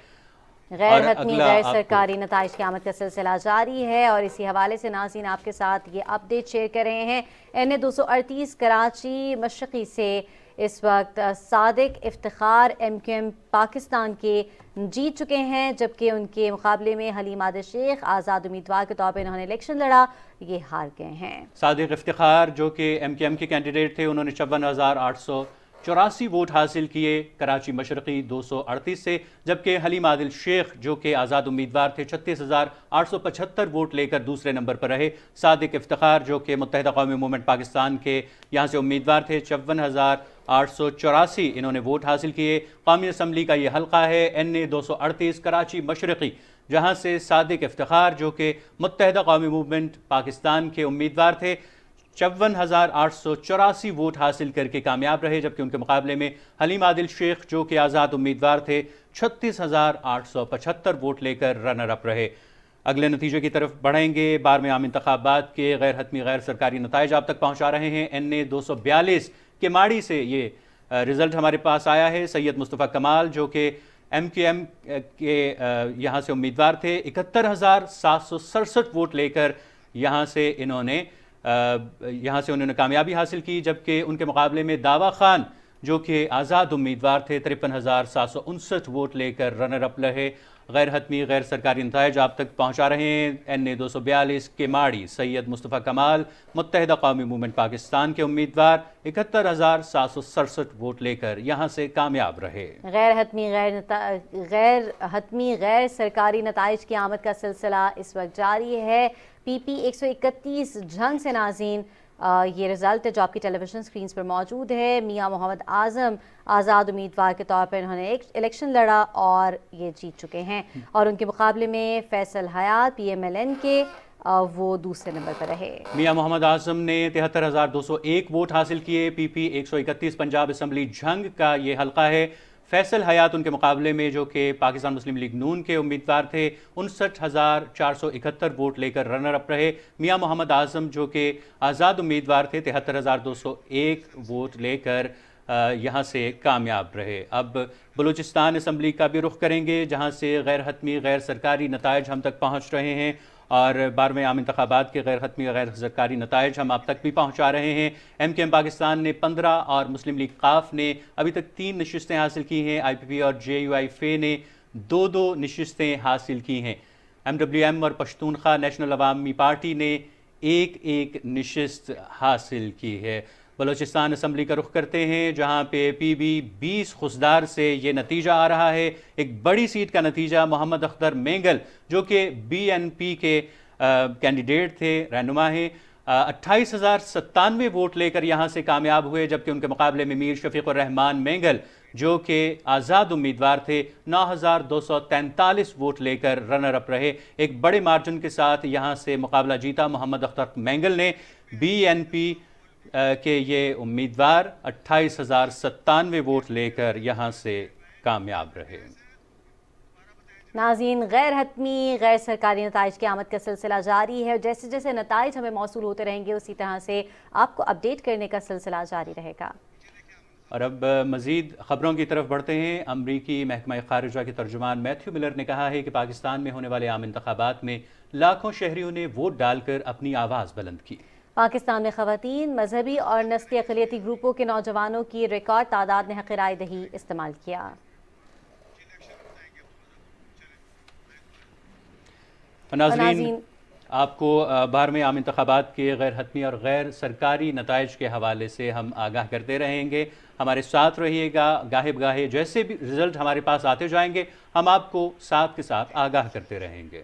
गैर हतमी गैर सरकारी नताइज की आमद का सिलसिला जारी है और इसी हवाले से नाज़रीन आपके साथ ये अपडेट शेयर कर रहे हैं। NA 238 कराची मशरक़ी से इस वक्त सादिक इफ्तिखार MQM पाकिस्तान के जीत चुके हैं, जबकि उनके मुकाबले में हलीम आदिल शेख आज़ाद उम्मीदवार के तौर पर इन्होंने इलेक्शन लड़ा, ये हार गए हैं। सादिक इफ्तिखार जो कि MQM के कैंडिडेट थे, उन्होंने 54,884 वोट हासिल किए कराची मशरक़ी 238 से, जबकि हलीम आदिल शेख जो कि आज़ाद उम्मीदवार थे 36,875 वोट लेकर दूसरे नंबर पर रहे। सादिक इफ्तिखार जो कि मुत्तहिदा कौमी मूवमेंट पाकिस्तान के यहाँ से उम्मीदवार थे 54,884 इन्होंने वोट हासिल किए। कौमी असम्बली का ये हल्का है NA 238 कराची मशरक़ी, जहाँ से सादिक इफ्तिखार जो कि मुत्तहिदा कौमी मूवमेंट पाकिस्तान के उम्मीदवार थे 54,884 वोट हासिल करके कामयाब रहे, जबकि उनके मुकाबले में हलीम आदिल शेख जो कि आज़ाद उम्मीदवार थे 36,875 वोट लेकर रनर अप रहे। अगले नतीजे की तरफ बढ़ेंगे। 12वें आम इंतखाबात के गैर हतमी गैर सरकारी नताइज आप तक पहुँचा रहे हैं। NA 242 के माड़ी से ये रिज़ल्ट हमारे पास आया है। सैयद मुस्तफ़ा कमाल जो कि MQM के यहाँ से उम्मीदवार थे 71,767 वोट लेकर यहाँ से उन्होंने कामयाबी हासिल की, जबकि उनके मुकाबले में दावा खान जो कि आज़ाद उम्मीदवार थे 53,759 वोट लेकर रनर अप रहे। गैर हतमी गैर सरकारी नताइज आप तक पहुँचा रहे हैं। NA 242 के माड़ी सैयद मुस्तफ़ा कमाल मुत्तहिदा कौमी मूवमेंट पाकिस्तान के उम्मीदवार 71,767 वोट लेकर यहाँ से कामयाब रहे। गैर हतमी गैर सरकारी नताइज की आमद का सिलसिला इस वक्त जारी है। PP 131 जंग से नाज़रीन ये रिज़ल्ट है जो आपकी टेलीविज़न स्क्रीन पर मौजूद है। मियाँ मोहम्मद आज़म आज़ाद उम्मीदवार के तौर पर इन्होंने इलेक्शन लड़ा और ये जीत चुके हैं, और उनके मुकाबले में फैसल हयात PMLN के वो दूसरे नंबर पर रहे। मियाँ मोहम्मद आज़म ने 73,201 वोट हासिल किए। PP 131 पंजाब असम्बली जंग का ये हल्का है। फैसल हयात उनके मुकाबले में जो कि पाकिस्तान मुस्लिम लीग नून के उम्मीदवार थे 59,471 वोट लेकर रनर अप रहे। मियाँ मोहम्मद आज़म जो कि आज़ाद उम्मीदवार थे 73,201 वोट लेकर यहाँ से कामयाब रहे। अब बलूचिस्तान असम्बली का भी रुख करेंगे, जहाँ से गैर हतमी गैर सरकारी नताइज हम तक पहुँच रहे हैं, और 12वें आम इंतखाबात के गैर हतमी गैर सरकारी नताइज हम आप तक भी पहुँचा रहे हैं। MQM पाकिस्तान ने 15 और मुस्लिम लीग काफ ने अभी तक 3 नशिस्तें हासिल की हैं। IPP और JUI फे ने 2-2 नशिस्तें हासिल की हैं। MWM और पश्तूनख्वा नेशनल अवामी पार्टी ने 1-1 नशिस्त हासिल की है। बलूचिस्तान असम्बली का रुख करते हैं, जहाँ पे PB 20 खुशदार से ये नतीजा आ रहा है। एक बड़ी सीट का नतीजा मोहम्मद अख्तर मेंगल जो कि BNP के कैंडिडेट थे, रहनुमा हैं, 28,097 वोट लेकर यहाँ से कामयाब हुए, जबकि उनके मुकाबले में मीर शफीकुर रहमान मेंगल जो कि आज़ाद उम्मीदवार थे 9,243 वोट लेकर रनर अप रहे। एक बड़े मार्जिन के साथ यहाँ से मुकाबला जीता मोहम्मद अख्तर मेंगल ने। BNP के ये उम्मीदवार 28,097 वोट लेकर यहाँ से कामयाब रहे। नाज़रीन, गैर हतमी गैर सरकारी नताइज की आमद का सिलसिला जारी है, और जैसे जैसे नताइज हमें मौसूल होते रहेंगे उसी तरह से आपको अपडेट करने का सिलसिला जारी रहेगा। और अब मज़ीद ख़बरों की तरफ बढ़ते हैं। अमरीकी महकमा ख़ारिजा के तर्जुमान मैथ्यू मिलर ने कहा है कि पाकिस्तान में होने वाले आम इंतखाबात में लाखों शहरियों ने वोट डालकर अपनी आवाज़ बुलंद की। पाकिस्तान में ख़वातीन, मजहबी और नस्ली अक़लियती ग्रुपों के नौजवानों की रिकॉर्ड तादाद ने हक़ राय दही इस्तेमाल किया। नाज़रीन, आपको 12वें आम इंतखाबात के गैर हतमी और गैर सरकारी नताइज के हवाले से हम आगाह करते रहेंगे। हमारे साथ रहिएगा। गाहे बगाहे जैसे भी रिज़ल्ट हमारे पास आते जाएंगे हम आपको साथ के साथ आगाह करते रहेंगे।